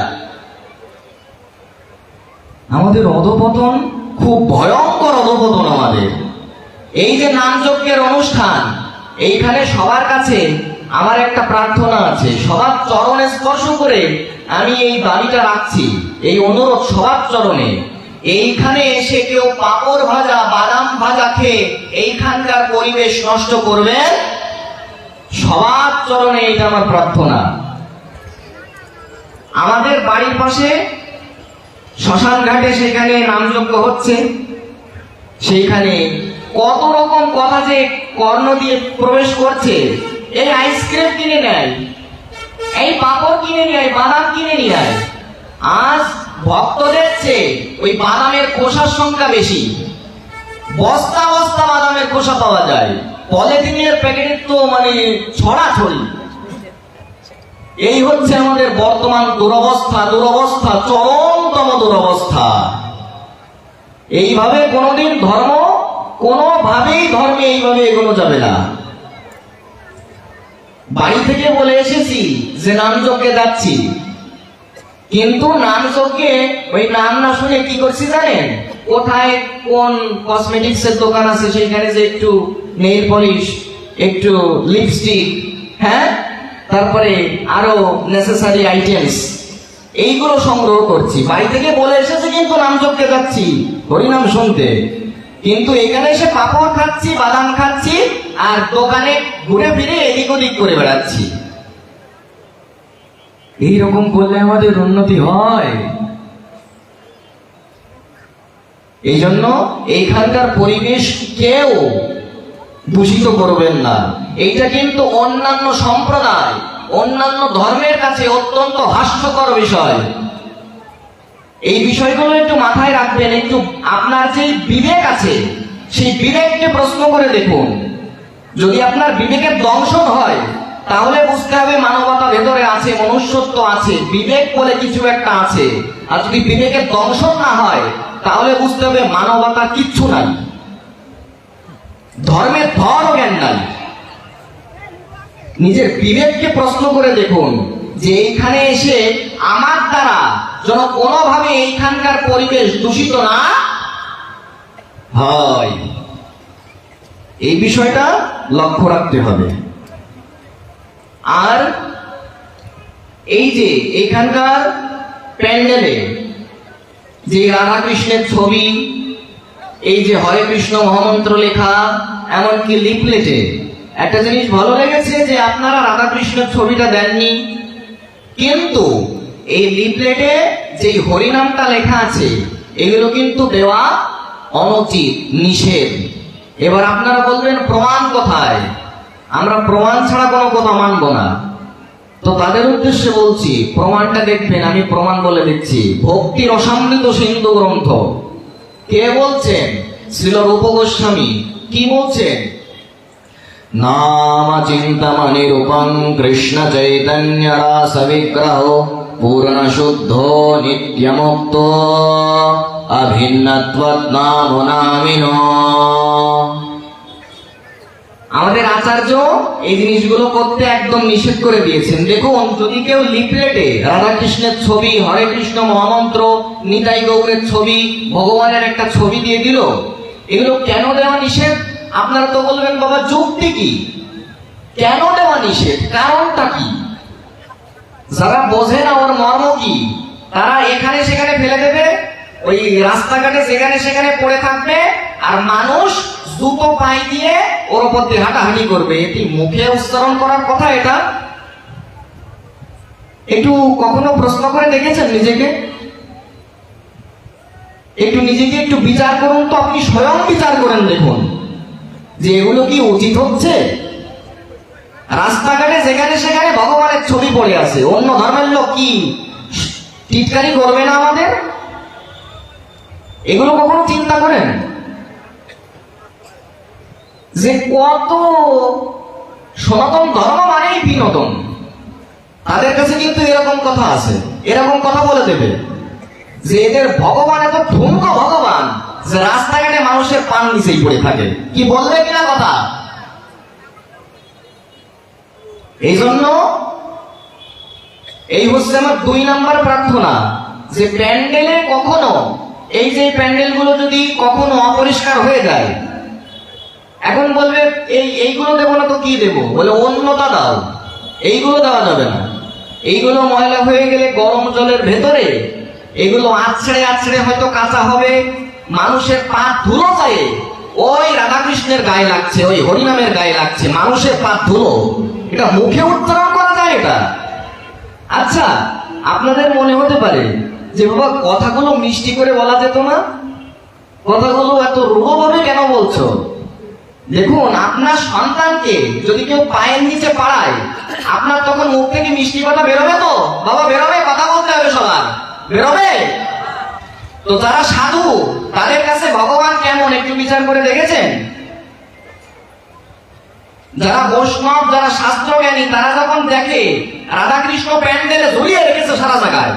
আমাদের অধপতন খুব ভয়ঙ্কর অধপতন আমাদের। এই যে নাম যজ্ঞের অনুষ্ঠান, এইখানে সবার কাছে আমার একটা প্রার্থনা আছে, সবার চরণে স্পর্শ করে আমি এই দাবিটা রাখছি, এই অনুরোধ সবার চরণে। এইখানে এসে কেউ পাঁপড় ভাজা বাদাম ভাজা খেয়ে এইখানকার পরিবেশ নষ্ট করবেন, সবার চরণে এটা আমার প্রার্থনা। আমাদের বাড়ির পাশে শ্মশান ঘাটে সেখানে নামযজ্ঞ হচ্ছে, সেইখানে কত রকম কথা যে কর্ণ দিয়ে প্রবেশ করছে। এই আইসক্রিম কিনে নেয়, এই পাঁপড় কিনে নেয়, বাদাম কিনে নিয়ে। আজ ভক্তদের চেয়ে ওই বাদামের খোসার সংখ্যা বেশি, বস্তা বস্তা বাদামের খোসা পাওয়া যায়, পলিথিনের প্যাকেটের তো মানে ছড়াছড়ি। এই হচ্ছে আমাদের বর্তমান দুরবস্থা, দুরবস্থা, চরমতম দুরবস্থা। এইভাবে কোনোদিন ধর্ম, কোনোভাবেই ধর্মে এইভাবে এগোনো যাবে না। বাড়ি থেকে বলে এসেছি যে নাম যজ্ঞে যাচ্ছি, কিন্তু নাম যজ্ঞে ওই নাম না শুনে কি করছি জানেন? কোথায় কোন কসমেটিক্স এর দোকান আছে সেখানে যে একটু নেইল পলিশ, একটু লিপস্টিক, হ্যাঁ, তারপরে আরো নেসেসারি আইটেমস, এইগুলো সংগ্রহ করছি। বাড়ি থেকে বলে এসেছে কিন্তু নাম যজ্ঞে যাচ্ছি হরিনাম শুনতে, কিন্তু এখানে এসে পাঁপড় খাচ্ছি, বাদাম খাচ্ছি, আর দোকানে ঘুরে ফিরে এদিক ওদিক করে বেড়াচ্ছি। এইরকম করলে আমাদের উন্নতি হয়? এই জন্য এইখানকার পরিবেশ কেউ দূষিত করবেন না। এইটা কিন্তু অন্যান্য সম্প্রদায়, অন্যান্য ধর্মের কাছে অত্যন্ত হাস্যকর বিষয়। এই বিষয়গুলো একটু মাথায় রাখবেন। একটু আপনার যে বিবেক আছে সেই বিবেককে প্রশ্ন করে দেখুন। যদি আপনার বিবেকের দংশন হয় তাহলে বুঝতে হবে মানবতা ভেতরে আছে, মনুষ্যত্ব আছে, বিবেক বলে কিছু একটা আছে। আর যদি বিবেকের দংশন না হয় তাহলে বুঝতে হবে মানবতার কিচ্ছু নাই, ধর্মের ধর জ্ঞান নাই। নিজের বিবেককে প্রশ্ন করে দেখুন যে এইখানে এসে আমার দ্বারা যেন কোনোভাবে এইখানকার পরিবেশ দূষিত না হয়, এই বিষয়টা লক্ষ্য রাখতে হবে। আর এই যে এখানকার প্যান্ডেলে যে রাধাকৃষ্ণের ছবি, এই যে হরে কৃষ্ণ মহামন্ত্র লেখা, এমনকি লিফলেটে একটা জিনিস ভালো লেগেছে যে আপনারা রাধাকৃষ্ণের ছবিটা দেননি, কিন্তু এই লিফলেটে যে হরিনামটা লেখা আছে এগুলো কিন্তু দেওয়া অনুচিত, নিষেধ। এবার আপনারা বলবেন প্রমাণ কোথায়? আমরা প্রমাণ ছাড়া কোনো কথা মানব না। তো তাদের উদ্দেশ্যে বলছি, প্রমাণটা দেখবেন, আমি প্রমাণ বলে দিচ্ছি। ভক্তি রসামৃত সিন্ধু গ্রন্থ। কে বলছেন? শ্রীল রূপ গোস্বামী। কি বলছেন? নাম চিন্তামণি রূপং কৃষ্ণ চৈতন্য রাস বিগ্রহ পূর্ণ শুদ্ধ নিত্যমুক্ত অভিন্নত্বৎ নাম নামিনো। আমাদের আচার্য এই জিনিসগুলো করতে একদম নিষেধ করে দিয়েছেন। দেখুন, যদি কেউ লিফলেটে রাধাকৃষ্ণের ছবি, হরে কৃষ্ণ মহামন্ত্র, নিতাই গৌরের ছবি, ভগবানের একটা ছবি দিয়ে দিল, এগুলো কেন দেওয়া নিষেধ? আপনারা তো বলবেন বাবা যুক্তি কি, কেন দেওয়া নিষেধ, কারণটা কি? যারা বোঝে না ওর মর্ম কি, তারা এখানে সেখানে ফেলে দেবে, ওই রাস্তাঘাটে যেখানে সেখানে পড়ে থাকবে, আর মানুষ জুতো পায়ে দিয়ে ওর উপর দিয়ে হাঁটাহাঁটি করবে। এটি মুখে উচ্চারণ করার কথা? এটা একটু কখনো প্রশ্ন করে দেখেছেন নিজেকে? একটু নিজেকে একটু বিচার করুন তো, আপনি স্বয়ং বিচার করেন, দেখুন যে এগুলো কি উচিত হচ্ছে? রাস্তাঘাটে যেখানে সেখানে ভগবানের ছবি পড়ে আছে, অন্য ধর্মের লোক কি টিটকারি করবে না আমাদের? এগুলো কখনো চিন্তা করেন যে কত সনাতন ধর্ম মানেই বিনোদন? তাদের কাছে কিন্তু এরকম কথা আছে, এরকম কথা বলে দেবে যে এদের ভগবান এত ঠুনকো ভগবান যে রাস্তাঘাটে মানুষের পান নিচেই পড়ে থাকে। কি বলবে কিনা কথা? এই জন্য এই হচ্ছে আমার 2 নাম্বার প্রার্থনা, যে প্যান্ডেলে কখনো এই যে প্যান্ডেলগুলো যদি কখনো অপরিষ্কার হয়ে যায়, এখন বলবে এইগুলো দেবো না তো কি দেবো, বলে অন্যটা দাও, এইগুলো দেওয়া যাবে না। এইগুলো ময়লা হয়ে গেলে গরম জলের ভেতরে এগুলো আছড়ে আছড়ে হয়তো কাঁচা হবে, মানুষের পা ধুলো গায়ে, ওই রাধাকৃষ্ণের গায়ে লাগছে, ওই হরিনামের গায়ে লাগছে, মানুষের পা ধুলো, এটা মুখে উচ্চারণ করা যায় এটা? আচ্ছা, আপনাদের মনে হতে পারে যে বাবা কথাগুলো মিষ্টি করে বলা যেত না, কথাগুলো এত রূঢ়ভাবে কেন বলছো? দেখুন, আপনার সন্তানকে যদি কেউ পায়ের নিচে পাড়ায়, আপনার তখন মুখ থেকে মিষ্টি কথা বেরোবে তো? বাবা বেরোবে, কথা বলতে হবে সবার, বেরোবে তো। যারা সাধু তাদের কাছে ভগবান কেমন একটু বিচার করে দেখেছেন? যারা বৈষ্ণব, যারা শাস্ত্রজ্ঞানী, তারা যখন দেখে রাধাকৃষ্ণ প্যান্ডেলে ঝুলিয়ে রেখেছে সারা জায়গায়,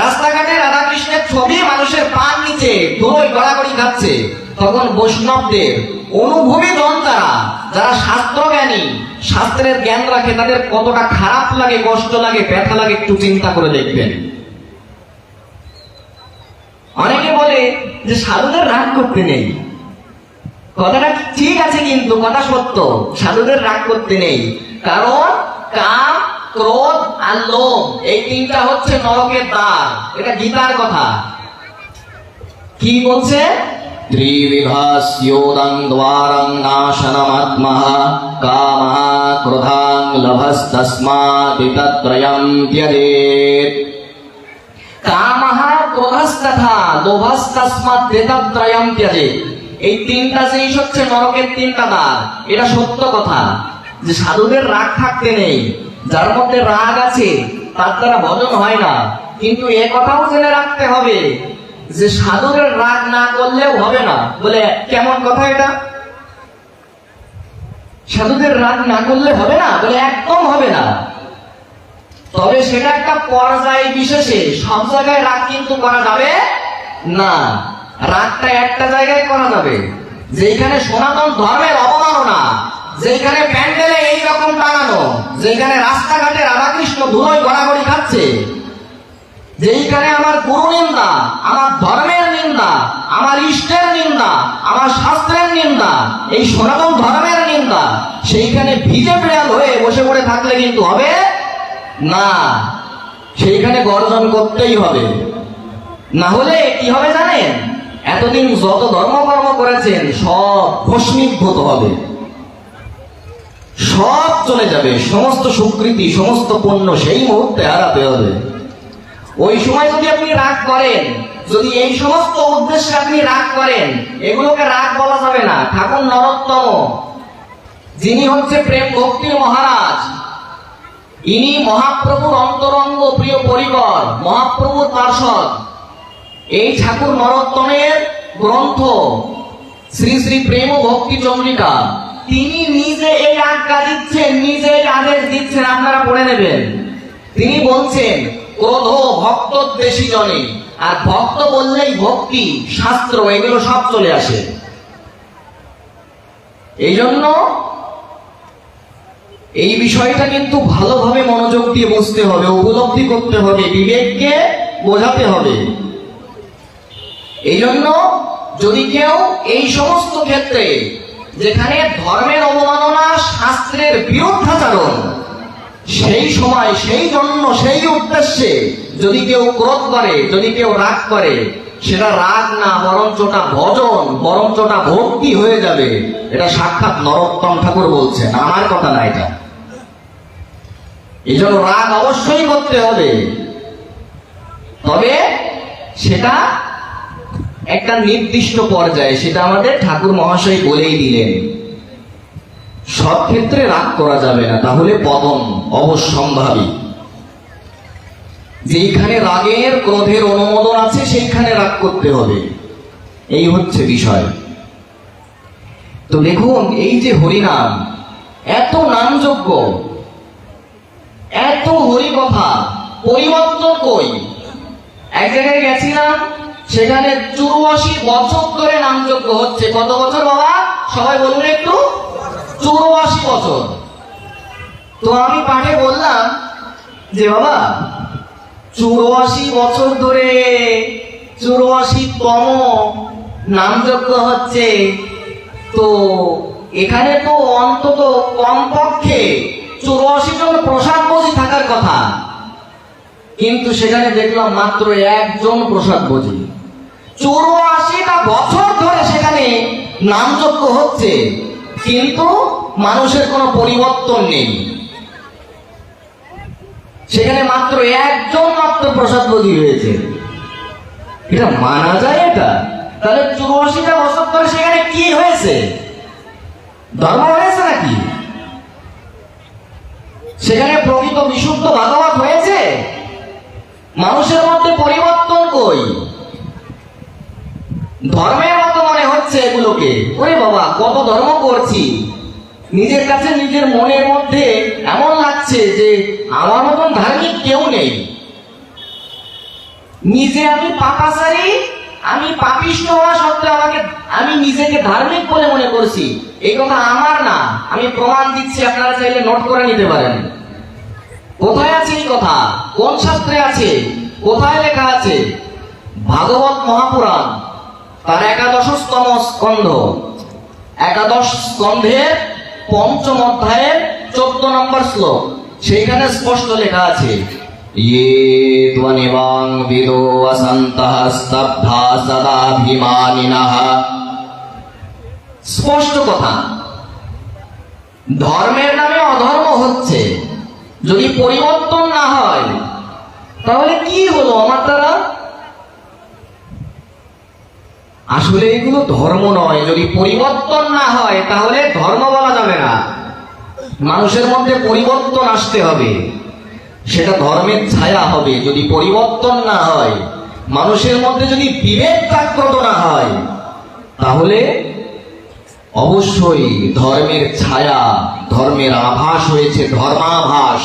রাস্তাঘাটে রাধাকৃষ্ণের ছবি মানুষের পার নিচে ধুলোয় গড়াগড়ি খাচ্ছে, তখন বৈষ্ণবদের অনুভবী জন যারা শাস্ত্রজ্ঞানী, শাস্ত্রের জ্ঞান রাখে, তাদের কতটা খারাপ লাগে, কষ্ট লাগে, ব্যথা লাগে একটু চিন্তা করে দেখবেন। অনেকে বলে যে সাধুদের রাগ করতে নেই, কথাটা ঠিক আছে, কিন্তু কথা সত্য, সাধুদের রাগ করতে নেই, কারণ কাম, ক্রোধ আর লোভ এই 3টা হচ্ছে নরকের দ্বার। এটা গীতার কথা। কি বলছে? ত্রিবিধাস্যোদং দ্বারং নাশনমাত্মঃ কামঃ ক্রোধাং লভস্তস্মাদিতত্রয়ং ত্যজেৎ। কামঃ ক্রোধস্তথা লোভস্তস্মাদিতত্রয়ং ত্যজেৎ। এই 3টা জিনিস হচ্ছে নরকের 3টা দ্বার। এটা সত্য কথা যে সাধুদের রাগ থাকতে নেই, যার মধ্যে রাগ আছে তার দ্বারা ভজন হয় না। কিন্তু এ কথাও জেনে রাখতে হবে যে সাধুদের রাগ না করলেও হবে না। বলে কেমন কথা এটা? সাধুদের রাগ না করলে হবে না? বলে একদম হবে না, তবে সেটা একটা পর্যায় বিশেষে, সব জায়গায় রাগ কিন্তু করা যাবে না। রাগটা একটা জায়গায় করা যাবে, যেখানে সনাতন ধর্মের অবমাননা, যেখানে প্যান্ডেলে এইরকম টাঙানো, যেখানে রাস্তাঘাটে রাধাকৃষ্ণ ধুলোয় গড়াগড়ি খাচ্ছে, যেইখানে আমার গুরু নিন্দা, আমার ধর্মের নিন্দা, আমার ইষ্টের নিন্দা, আমার শাস্ত্রের নিন্দা, এই সনাতন ধর্মের নিন্দা, সেইখানে ভিজে বিড়াল হয়ে বসে পড়ে থাকলে কিন্তু হবে না। সেইখানে গর্জন করতেই হবে, না হলে কি হবে জানেন? এতদিন যত ধর্মকর্ম করেছেন সব ভস্মীভূত হবে, সব চলে যাবে, সমস্ত স্বীকৃতি, সমস্ত পুণ্য সেই মুহূর্তে হারাতে হবে। ওই সময় যদি আপনি রাগ করেন, যদি এই সমস্ত উদ্দেশ্যে আপনি রাগ করেন, এগুলোকে রাগ বলা যাবে না। ঠাকুর নরোত্তম, যিনি হচ্ছে প্রেম ভক্তির মহারাজ, ইনি মহাপ্রভুর অন্তরঙ্গ প্রিয় পরিকর, মহাপ্রভুর পার্ষদ। এই ঠাকুর নরোত্তমের গ্রন্থ শ্রী শ্রী প্রেম ও ভক্তি চন্দ্রিকা, তিনি নিজে এই আজ্ঞা দিচ্ছেন, নিজে এই আদেশ দিচ্ছেন, আপনারা পড়ে নেবেন। তিনি বলছেন ক্রোধ ভক্তদ্বেষী জনে, আর ভক্ত বললেই ভক্তি, শাস্ত্র, এগুলো সব চলে আসে। এই জন্য এই বিষয়টা কিন্তু ভালোভাবে মনোযোগ দিয়ে বুঝতে হবে, উপলব্ধি করতে হবে, বিবেককে বোঝাতে হবে। এই জন্য যদি কেউ এই সমস্ত ক্ষেত্রে, যেখানে ধর্মের অবমাননা, শাস্ত্রের বিরুদ্ধাচরণ, সেই সময়, সেই জন্য, সেই উদ্দেশ্যে যদি কেউ ক্রোধ করে, যদি কেউ রাগ করে, সেটা রাগ না, বরঞ্চ ওটা ভজন, বরঞ্চ ওটা ভক্তি হয়ে যাবে। এটা সাক্ষাৎ নরোত্তম ঠাকুর বলছেন, আমার কথা না এটা। এই জন্য রাগ অবশ্যই করতে হবে, তবে সেটা একটা নির্দিষ্ট পর্যায়ে, সেটা আমাদের ঠাকুর মহাশয় বলেই দিলেন। সব ক্ষেত্রে রাগ করা যাবে না, তাহলে পতন অবশ্যম্ভাবী। যেইখানে রাগের, ক্রোধের অনুমোদন আছে সেইখানে রাগ করতে হবে, এই হচ্ছে বিষয়। তো দেখুন, এই যে হরিনাম, এত নামযজ্ঞ, এত হরি কথা, পরিবর্তন কই? এক জায়গায় গেছিলাম, সেখানে 84 বছর ধরে নামযজ্ঞ হচ্ছে। কত বছর বাবা? সবাই বলুন একটু। 84 বছর। তো আমি পাঠে বললাম যে বাবা 84 বছর ধরে 84তম নামযজ্ঞ হচ্ছে, তো এখানে তো অন্তত কমপক্ষে 84 জন প্রসাদ ভোজী থাকার কথা, কিন্তু সেখানে দেখলাম মাত্র একজন প্রসাদ ভোজী। 84টা বছর ধরে সেখানে নামযজ্ঞ হচ্ছে, কিন্তু মানুষের কোনো পরিবর্তন নেই। সেখানে মাত্র একজন মাত্র প্রসাদ ভোজী হয়েছে। এটা মানা যায়? এটা তাহলে 84টা বছর ধরে সেখানে কি হয়েছে? ধর্ম হয়েছে নাকি? সেখানে প্রকৃত বিশুদ্ধ ভাগবত হয়েছে? মানুষের মধ্যে পরিবর্তন কই? ধর্মের মতো মনে হচ্ছে এগুলোকে। ওরে বাবা, কত ধর্ম করছি, নিজের কাছে নিজের মনের মধ্যে এমন লাগছে যে আমার মতন ধার্মিক কেউ নেই। নিজে আমি পাপাচারী, আমি পাপিষ্ঠ হওয়া সত্ত্বেও আমি নিজেকে ধার্মিক বলে মনে করছি। এই কথা আমার না, আমি প্রমাণ দিচ্ছি, আপনারা চাইলে নোট করে নিতে পারেন। কোথায় আছে এই কথা? কোন শাস্ত্রে আছে? কোথায় লেখা আছে? ভাগবত মহাপুরাণ তার 11তম স্কন্ধ, 11 স্কন্ধের 5ম অধ্যায়ের 14 নম্বর শ্লোক। সেইখানে স্পষ্ট লেখা আছে, ये त्वनिवां विदो वसन्तः स्तब्धा सदाभिमानिनः। স্পষ্ট কথা। ধর্মের নামে অধর্ম হচ্ছে, যদি পরিবর্তন না হয় তাহলে কি হলো আমার দ্বারা? আসলে এগুলো ধর্ম নয়। যদি পরিবর্তন না হয় তাহলে ধর্ম বলা যাবে না। মানুষের মধ্যে পরিবর্তন আসতে হবে, সেটা ধর্মের ছায়া হবে। যদি পরিবর্তন না হয়, মানুষের মধ্যে যদি বিবেক জাগ্রত না হয়, তাহলে অবশ্যই ধর্মের ছায়া, ধর্মের আভাস হয়েছে, ধর্মাভাস।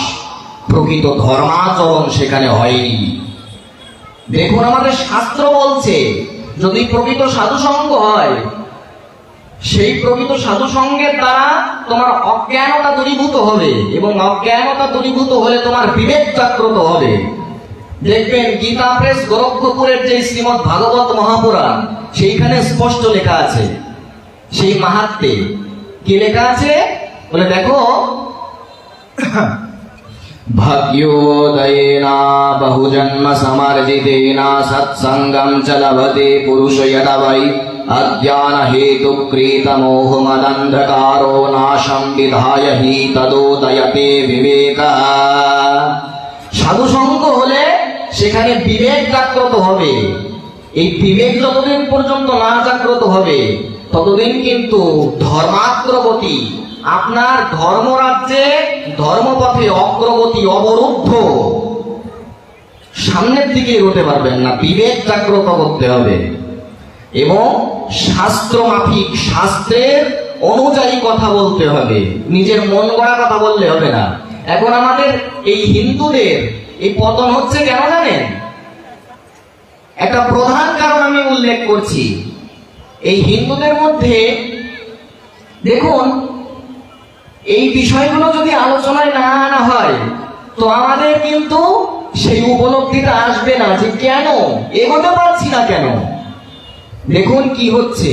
প্রকৃত ধর্মাচরণ সেখানে হয়নি। দেখুন, আমাদের শাস্ত্র বলছে যদি প্রকৃত সাধুসঙ্গ হয়, সেই প্রকৃত সাধুসঙ্গের দ্বারা তোমার অজ্ঞানতা দূরীভূত হবে, এবং অজ্ঞানতা দূরীভূত হলে তোমার বিবেক জাগ্রত হবে। দেখবেন গীতা প্রেস গোরক্ষপুরের যে শ্রীমৎ ভাগবত মহাপুরাণ, সেইখানে স্পষ্ট লেখা আছে সেই মাহাত্ম্যে। কি লেখা আছে বলে দেখো, भाग्योदयेना बहुजन्म समर्जितेना सत्संगं च लभते पुरुष यदा वै अज्ञान हेतु कृत मोह मदंधकारो नाशं विधाय हि तदोदयते विवेकः। সাধুসঙ্গ হলে সেখানে বিবেক জাগ্রত হবে। এই বিবেক যতদিন পর্যন্ত না জাগ্রত হবে ততদিন কিন্তু ধর্মাগ্রগতি, আপনার ধর্মরাজ্যে ধর্মপথে অগ্রগতি অবরুদ্ধ, সামনের দিকে এগোতে পারবেন না। বিবেক জাগ্রত করতে হবে এবং শাস্ত্র মাফিক, শাস্ত্রের অনুযায়ী কথা বলতে হবে। নিজের মন গড়া কথা বললে হবে না। এখন আমাদের এই হিন্দুদের এই পতন হচ্ছে কেন জানেন? একটা প্রধান কারণ আমি উল্লেখ করছি। এই হিন্দুদের মধ্যে দেখুন, এই বিষয়গুলো যদি আলোচনায় না আনা হয় তো আমাদের কিন্তু সেই উপলব্ধিটা আসবে না যে কেন এগোতে পারছি না কেন। দেখুন কি হচ্ছে,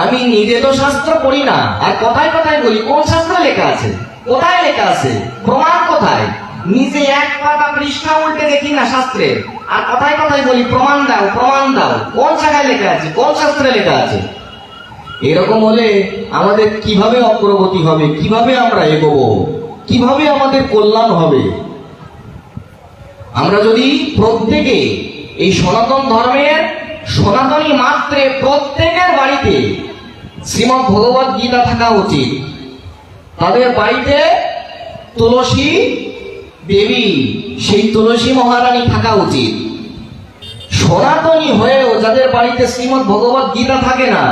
আমি নিজে তো শাস্ত্র পড়ি না, আর কথায় কথায় বলি কোন শাস্ত্রে লেখা আছে, কোথায় লেখা আছে, প্রমাণ কোথায়? নিজে এক পাতা পৃষ্ঠা উল্টে দেখি না শাস্ত্রে, আর কথায় কথায় বলি প্রমাণ দাও, প্রমাণ দাও। কোন জায়গায় লেখা আছে, কোন শাস্ত্রে লেখা আছে? এরকম হলে আমাদের কিভাবে অগ্রগতি হবে, কিভাবে আমরা এগোবো, কিভাবে আমাদের কল্যাণ হবে? আমরা যদি প্রত্যেকে এই সনাতন ধর্মের সনাতনী মাত্রে প্রত্যেকের বাড়িতে শ্রীমদ্ ভগবত গীতা থাকা উচিত। তাদের বাড়িতে তুলসী দেবী, সেই তুলসী মহারানী থাকা উচিত। সনাতনী হয়েও যাদের বাড়িতে শ্রীমদ্ ভগবত গীতা থাকে না,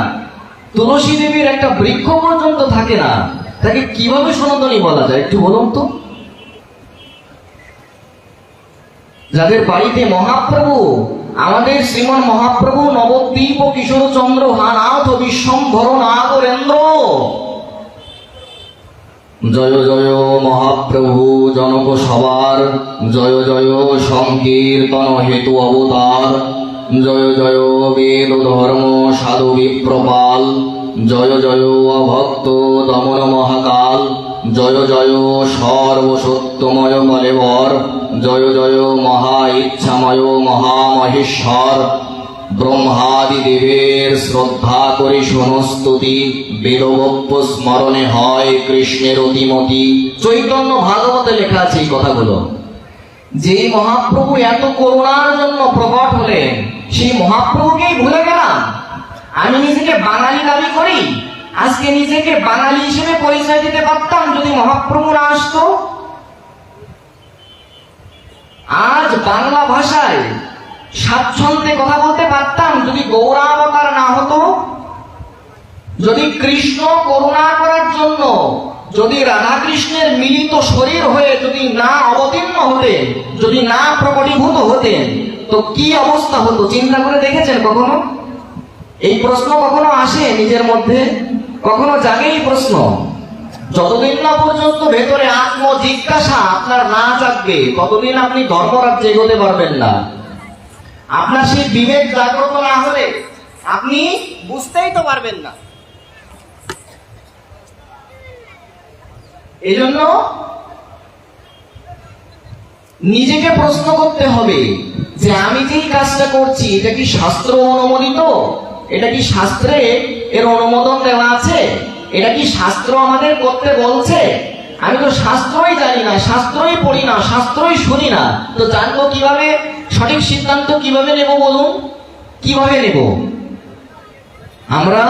তুলসী দেবীর একটা বৃক্ষ পর্যন্ত থাকে না, তাকে কিভাবে সনাতনী বলা যায় একটু বলুন তো? যাদের বাড়িতে মহাপ্রভু, আমাদের শ্রীমন মহাপ্রভু নবদ্বীপ কিশোর চন্দ্র হানাথ বিশ্বম্ভর নাগরেন্দ্র, জয় জয় মহাপ্রভু জনক সবার, জয় জয় সংকীর্তন হেতু অবতার, জয় জয় বেদ ধর্ম সাধু বিপ্রপাল, জয় জয় অভক্ত দমন মহাকাল, জয় জয় সর্বসত্যময় কলেবর, জয় জয় মহা ইচ্ছাময় মহামহেশ্বর। ব্রহ্মাদি দেবের শ্রদ্ধা করি সমস্তুতি, বেদবক্ষ স্মরণে হয় কৃষ্ণের অতিমতি। চৈতন্য ভাগবতে লেখা আছে এই কথাগুলো, যে মহাপ্রভু এত করুণার জন্য প্রকট হলেন, সেই মহাপ্রভুকেই ভুলে গেলাম। আমি নিজেকে বাঙালি দাবি করি, আজকে নিজেকে বাঙালি হিসেবে পরিচয় দিতে পারতাম যদি মহাপ্রভু না আসতো। আজ বাংলা ভাষায় স্বাচ্ছন্দ্যে কথা বলতে পারতাম যদি গৌরাবতার না হতো। যদি কৃষ্ণ করুণা করার জন্য, যদি রাধা কৃষ্ণের মিলিত শরীর হয়ে যদি না অবতীর্ণ হতেন, যদি না প্রকটীভূত হতেন, তো কি অবস্থা হতো চিন্তা করে দেখেছেন কখনো? এই প্রশ্ন কখনো আসে নিজের মধ্যে? কখনো জাগে এই প্রশ্ন? যতদিন না পর্যন্ত ভেতরে আত্ম জিজ্ঞাসা আপনার না জাগবে, ততদিন আপনি ধর্মরাজ্যে এগোতে পারবেন না। আপনার সেই বিবেক জাগ্রত না হলে আপনি বুঝতেই তো পারবেন না। এই জন্য নিজেকে প্রশ্ন করতে হবে যে আমি যেই কাজটা করছি এটা কি শাস্ত্র অনুমোদিত? এটা কি শাস্ত্রে এর অনুমোদন দেওয়া আছে? এটা কি শাস্ত্র আমাদের করতে বলছে? আমি তো শাস্ত্রই জানি না, শাস্ত্রই পড়ি না, শাস্ত্রই শুনি না, তো জানবো কিভাবে? সঠিক সিদ্ধান্ত কিভাবে নেব বলুন? কিভাবে নেব? আমরা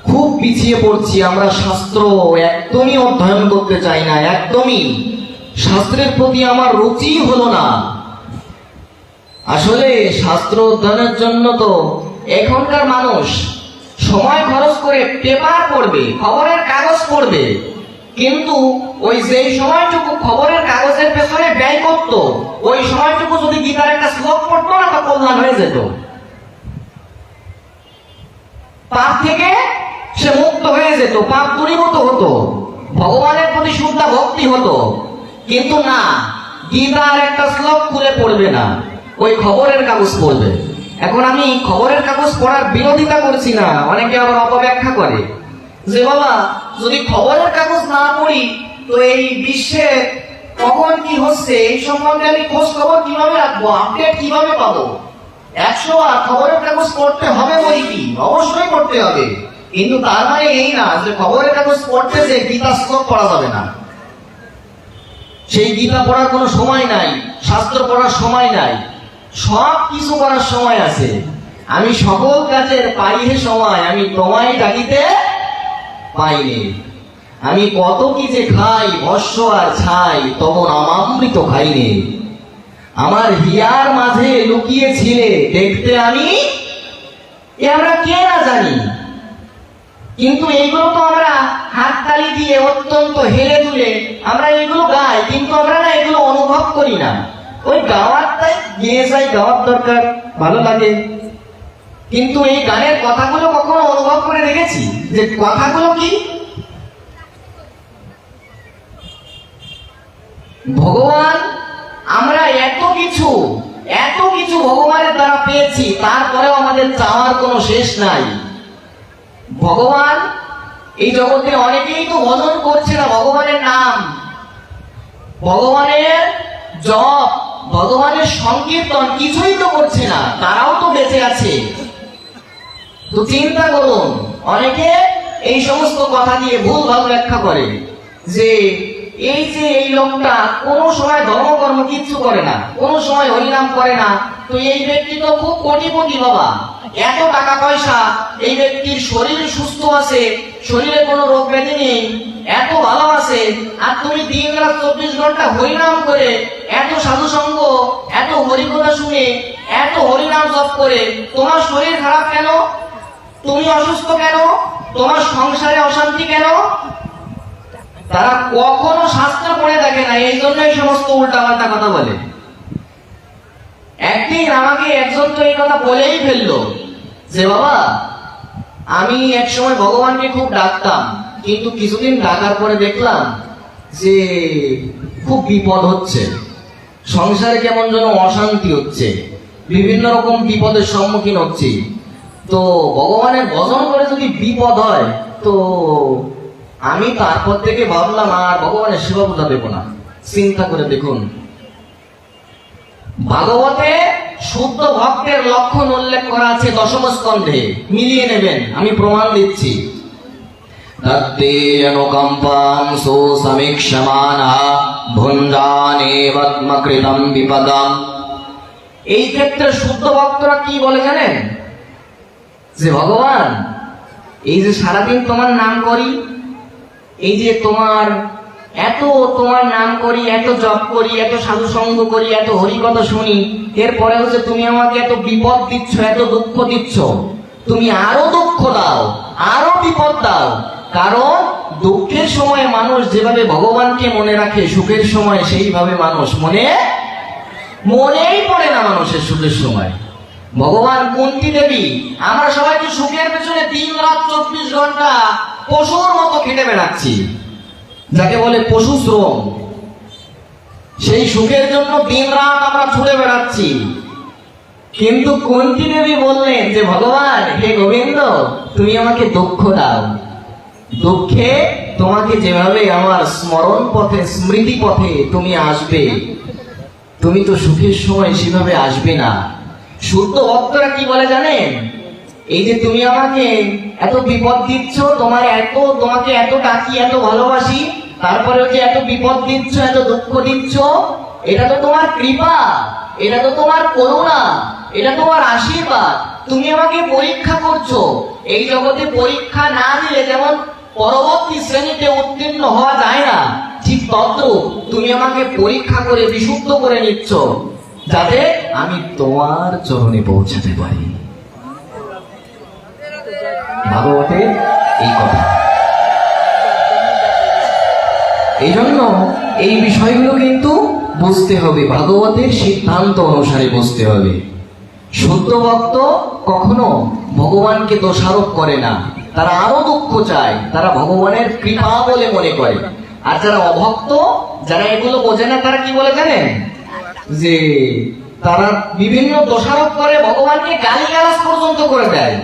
খুব পিছিয়ে পড়ছি। আমরা শাস্ত্র একদমই অধ্যয়ন করতে চাই না, একদমই শাস্ত্রের প্রতি আমার রুচি হলো না। আসলে শাস্ত্র অধ্যয়নের জন্য তো এখনকার মানুষ সময় খরচ করে পেপার পড়বে, খবরের কাগজ পড়বে, কিন্তু ওই যেই সময়টুকু খবরের কাগজের পেছনে ব্যয় করত, ওই সময়টুকু যদি গীতার একটা শ্লোক পড়তো না, তো কল্যাণ হয়ে যেত। পাপ থেকে সে মুক্ত হয়ে যেত, পাপ দূরীভূত হতো, ভগবানের প্রতি শুদ্ধ ভক্তি হতো। কিন্তু না, গীতার একটা শ্লোক খুলে পড়বে না, ওই খবরের কাগজ পড়বে। এখন আমি খবরের কাগজ পড়ার বিরোধিতা করছি না, অনেকে আবার অপব্যাখ্যা করে যে বাবা যদি খবরের কাগজ না পড়ি তো এই বিশ্বে কখন কি হচ্ছে এই সম্বন্ধে আমি খোঁজ খবর কিভাবে রাখবো, আপডেট কিভাবে পাবো? 100 বার খবরের কাগজ পড়তে হবে বই কি? অবশ্যই পড়তে হবে, কিন্তু তার মানে এই না যে খবরের কাগজ পড়তে যে গীতা শ্লোক পড়া যাবে না। সেই গীতা পড়ার কোনো সময় নাই, শাস্ত্র পড়ার সময় নাই, সব কিছু করার সময় আছে। আমি সকল কাজের পাইহে সময়, আমি তোমায় ডাকিতে পাইনি। আমি কত কি যে খাই ভস্য আর ছাই, তখন আমামৃত খাইনি। আমার হিয়ার মাঝে লুকিয়েছিলে দেখতে আমি, এ আমরা কে না জানি। কিন্তু এইগুলো তো আমরা হাততালি দিয়ে অত্যন্ত হেলে দুলে আমরা এগুলো গাই, কিন্তু আমরা না এগুলো অনুভব করি না। ওই গাওয়ারটাই গিয়ে যাই, গাওয়ার দরকার, ভালো লাগে, কিন্তু এই গানের কথাগুলো কখনো অনুভব করে দেখেছি যে কথাগুলো কি? ভগবান, আমরা এত কিছু ভগবানের দ্বারা পেয়েছি, তারপরেও আমাদের চাওয়ার কোনো শেষ নাই। ভগবান এই জগতে অনেকেই তো ভজন করছে না ভগবানের নাম, ভগবানের জপ, ভগবানের সংকীর্তন কিছুই তো করছে না, তারাও তো বেঁচে আছে। তো চিন্তা করুন, অনেকে এই সমস্ত কথা দিয়ে ভুল ভাল ব্যাখ্যা করে যে এই লোকটা কোনো সময় ধর্মকর্ম কিচ্ছু করে না, কোনো সময় হরিনাম করে না, তো এই ব্যক্তি তো খুব কোটিপতি বাবা, এত টাকা পয়সা, এই ব্যক্তির শরীর সুস্থ আছে, শরীরে কোনো রোগ ব্যাধি নেই, এত ভালো আছে, আর তুমি দিন রাত 24 ঘন্টা হরিনাম করে, এত সাধু সঙ্গ, এত হরিকথা শুনে, এত হরিনাম জপ করে তোমার শরীর খারাপ কেন? তুমি অসুস্থ কেন? তোমার সংসারে অশান্তি কেন? তারা কখনো শাস্ত্র পড়ে দেখে না, এই জন্য এই সমস্ত উল্টাপাল্টা কথা বলে। একদিন আমাকে একজন তো এই কথা বলেই ফেললো যে বাবা, আমি একসময় ভগবানকে খুব ডাকতাম, কিন্তু কিছুদিন ডাকার পরে দেখলাম যে খুব বিপদ হচ্ছে, সংসারে কেমন যেন অশান্তি হচ্ছে, বিভিন্ন রকম বিপদের সম্মুখীন হচ্ছি। তো ভগবানের ভজন করে যদি বিপদ হয়, তো আমি তারপর থেকে ভাবলাম আর ভগবানের সেবা পূজা দেব না। চিন্তা করে দেখুন, ভাগবতে শুদ্ধ ভক্তের লক্ষণ উল্লেখ করা আছে দশম স্কন্ধে, মিলিয়ে নেবেন, আমি প্রমাণ দিচ্ছি। তত্তে অনুকম্পাং সুসমীক্ষমানা ভুঞ্জানেবত্মকৃতম বিপদম। এই ক্ষেত্রে শুদ্ধ ভক্তরা কি বলে জানেন? যে ভগবান, এই যে সারাদিন তোমার নাম করি, এই যে তোমার নাম করি, এত জপ করি, এত সাধু সঙ্গ করি, এত হরিকথা শুনি, এরপরে হচ্ছে তুমি আমাকে এত বিপদ দিচ্ছ, এত দুঃখ দিচ্ছ। তুমি আরো দুঃখ দাও, আরো বিপদ দাও। কারণ দুঃখের সময় মানুষ যেভাবে ভগবানকে মনে রাখে, সুখের সময় সেইভাবে মানুষ মনেই পড়ে না মানুষের সুখের সময়। ভগবান কুন্তী দেবী, আমরা সবাই তো সুখের পেছনে দিন রাত 24 ঘন্টা পশুর মতো খেটে বেড়াচ্ছি, যাকে বলে পশু শ্রম। সেই সুখের জন্য দিন রাত আমরা ছুটে বেড়াচ্ছি। কিন্তু কুন্তী দেবী বললেন যে ভগবান, হে গোবিন্দ, তুমি আমাকে দুঃখ দাও। দুঃখে তোমাকে যেভাবে আমার স্মরণ পথে, স্মৃতি পথে তুমি আসবে, তুমি তো সুখের সময় সেভাবে আসবে না। শুদ্ধ ভক্তরা কি বলে জানেন? এই যে তুমি আমাকে এত বিপদ দিচ্ছ, তোমাকে এত ডাকি, এত ভালোবাসি, তারপরেও যে এত বিপদ দিচ্ছ, এত দুঃখ দিচ্ছ, এটা তো তোমার কৃপা, এটা তো তোমার করুণা, এটা তোমার আশীর্বাদ। তুমি আমাকে পরীক্ষা করছো। এই জগতে পরীক্ষা না দিলে যেমন পরবর্তী শ্রেণীতে উত্তীর্ণ হওয়া যায় না, ঠিক তদ্রূপ তুমি আমাকে পরীক্ষা করে বিশুদ্ধ করে নিচ্ছ, যাতে আমি তোমার চরণে পৌঁছাতে পারি। ভাগবতের এই কথা। এই জন্য এই বিষয়গুলো কিন্তু বুঝতে হবে, ভাগবতের সিদ্ধান্ত অনুসারে বুঝতে হবে। শুদ্ধ ভক্ত কখনো ভগবানকে দোষারোপ করে না, তারা আরো দুঃখ চায়, তারা ভগবানের কৃপা বলে মনে করে। আর যারা অভক্ত, যারা এগুলো বোঝে না, তারা কি বলে জানেন? যে তারা বিভিন্ন দোষারোপ করে, ভগবানকে গালিগালাজ পর্যন্ত করে দেয়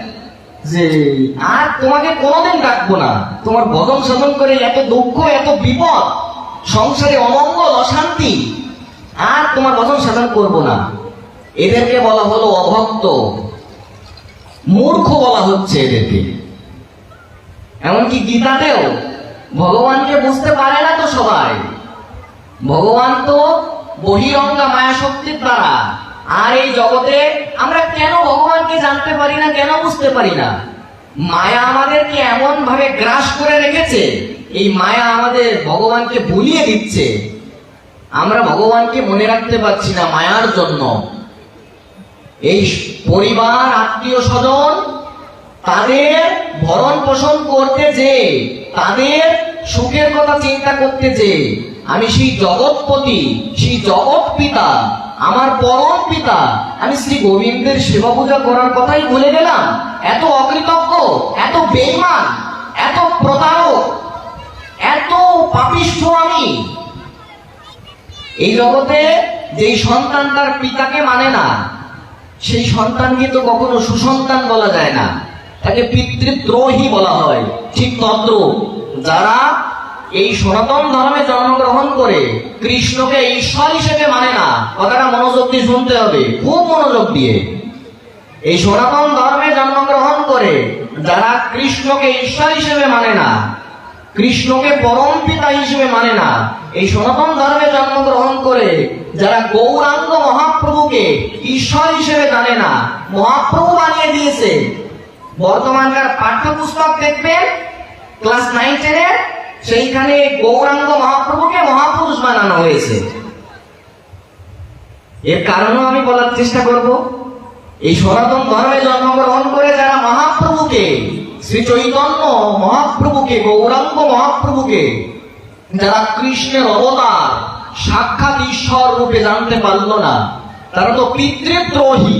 যে আর তোমাকে কোনোদিন ডাকবো না, তোমার ভজন সাধন করে এত দুঃখ, এত বিপদ, সংসারে অমঙ্গল, অশান্তি, আর তোমার ভজন সাধন করবো না। এদেরকে বলা হলো অভক্ত, মূর্খ বলা হচ্ছে এদেরকে। এমনকি গীতাতেও ভগবানকে বুঝতে পারে না তো সবাই। ভগবান তো বহিরঙ্গা মায়া শক্তির দ্বারা। আর এই জগতে আমরা কেন ভগবানকে জানতে পারি না, কেন বুঝতে পারি না? মায়া আমাদেরকে এমন ভাবে গ্রাস করে রেখেছে, এই মায়া আমাদের ভগবানকে ভুলিয়ে দিচ্ছে। আমরা ভগবানকে মনে রাখতে পারছি না মায়ার জন্য। এই পরিবার, আত্মীয় স্বজন, তাদের ভরণ পোষণ করতে যে, তাদের সুখের কথা চিন্তা করতে যে, আমি সেই জগৎপতি, সেই জগৎ পিতা, আমার পরম পিতা, আমি শ্রী গোবিন্দের সেবা পূজা করার কথাই ভুলে গেলাম। এত অকৃতজ্ঞ, এত বেঈমান, এত প্রতারক, এত পাপিষ্ঠ আমি। এই জগতে যেই সন্তান তার পিতাকে মানে না, সেই সন্তানকে তো কখনো সুসন্তান বলা যায় না, তাকে পিতৃদ্রোহী বলা হয়। ঠিক তদ্রূপ যারা এই সনাতন ধর্মে জন্মগ্রহণ করে কৃষ্ণকে ঈশ্বর হিসেবে মানে না, কথাটা মনোযোগ দিয়ে শুনতে হবে, খুব মনোযোগ দিয়ে। এই সনাতন ধর্মে জন্মগ্রহণ করে যারা কৃষ্ণকে ঈশ্বর হিসেবে মানে না, কৃষ্ণকে পরম পিতা হিসেবে মানে না, এই সনাতন ধর্মে জন্মগ্রহণ করে যারা গৌরাঙ্গ মহাপ্রভুকে ঈশ্বর হিসেবে জানে না, মহাপ্রভু বানিয়ে দিয়েছে। বর্তমানকার পাঠ্যপুস্তক দেখবেন ক্লাস 9-10-এর, সেইখানে গৌরাঙ্গ মহাপ্রভুকে মহাপুরুষ বানানো হয়েছে। এর কারণও আমি বলার চেষ্টা করব। এই সনাতন ধর্মে জন্মগ্রহণ করে যারা মহাপ্রভুকে, শ্রী চৈতন্য মহাপ্রভুকে, গৌরাঙ্গ মহাপ্রভুকে যারা কৃষ্ণের অবতার, সাক্ষাৎ ঈশ্বর রূপে জানতে পারল না, তারা তো পিতৃদ্রোহী।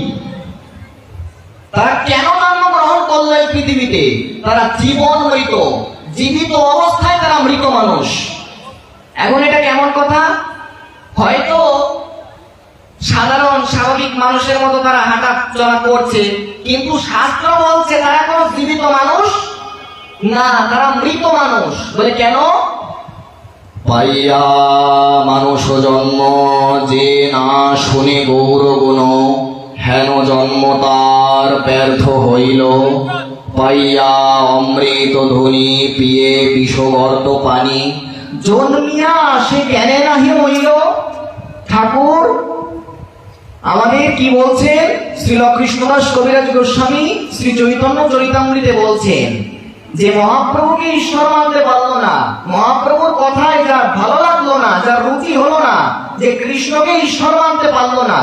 তারা কেন জন্মগ্রহণ করলো এই পৃথিবীতে? তারা জীবন লইত, জীবিত অবস্থায় তারা মৃত মানুষ। এখন এটা কেমন কথা? হয়তো সাধারণ স্বাভাবিক মানুষের মতো তারা হাঁটা চলা করছে, কিন্তু শাস্ত্র বলছে তারা কোনো জীবিত মানুষ না, তারা মৃত মানুষ। বলে কেন? পাইয়া মানুষ জন্ম যে না শুনে গৌরগুণ, হেন জন্ম তার ব্যর্থ হইল। পাইয়া অমৃত ধ্বনি পিয়ে বিষগর্ত পানি, জন্মিয়া সে জ্ঞানে নাহি হইল। ঠাকুর আমাদের কি বলছেন? শ্রীল কৃষ্ণদাস কবিরাজ গোস্বামী শ্রী চৈতন্য চরিতামৃতে বলছেন যে মহাপ্রভুকে ঈশ্বর মানতে পারলো না, মহাপ্রভুর কথায় যার ভালো লাগলো না, যার রুচি হলো না, যে কৃষ্ণকে ঈশ্বর মানতে পারলো না,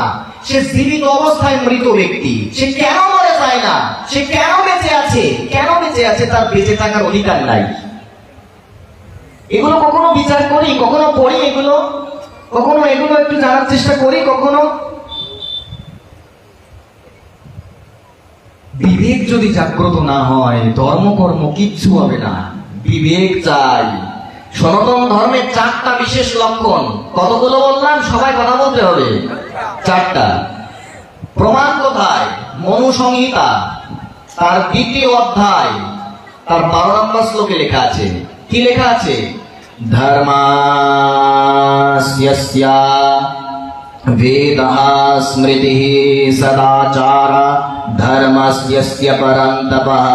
সে জীবিত অবস্থায় মৃত ব্যক্তি। সে কেন মরে যায় না? সে কেন বেঁচে আছে? কেন বেঁচে আছে? তার বেঁচে থাকার অধিকার নাই। এগুলো কখনো বিচার করি, কখনো পড়ি, এগুলো কখনো এগুলো একটু জানার চেষ্টা করি, কখনো বিবেক যদি জাগ্রত না হয় ধর্মকর্ম কিচ্ছু হবে না। বিবেক চাই। সনাতন ধর্মের 4টা বিশেষ লক্ষণ। কতগুলো বললাম? সবাই কথা বলতে হবে। 4টা। প্রমাণ কোথায়? মনু সংহিতা তার 2য় অধ্যায় তার 12 নম্বর শ্লোকে লেখা আছে। কি লেখা আছে? ধর্মাস্য বেদঃ স্মৃতিঃ সদাচার ধর্মস্য পরন্তপঃ।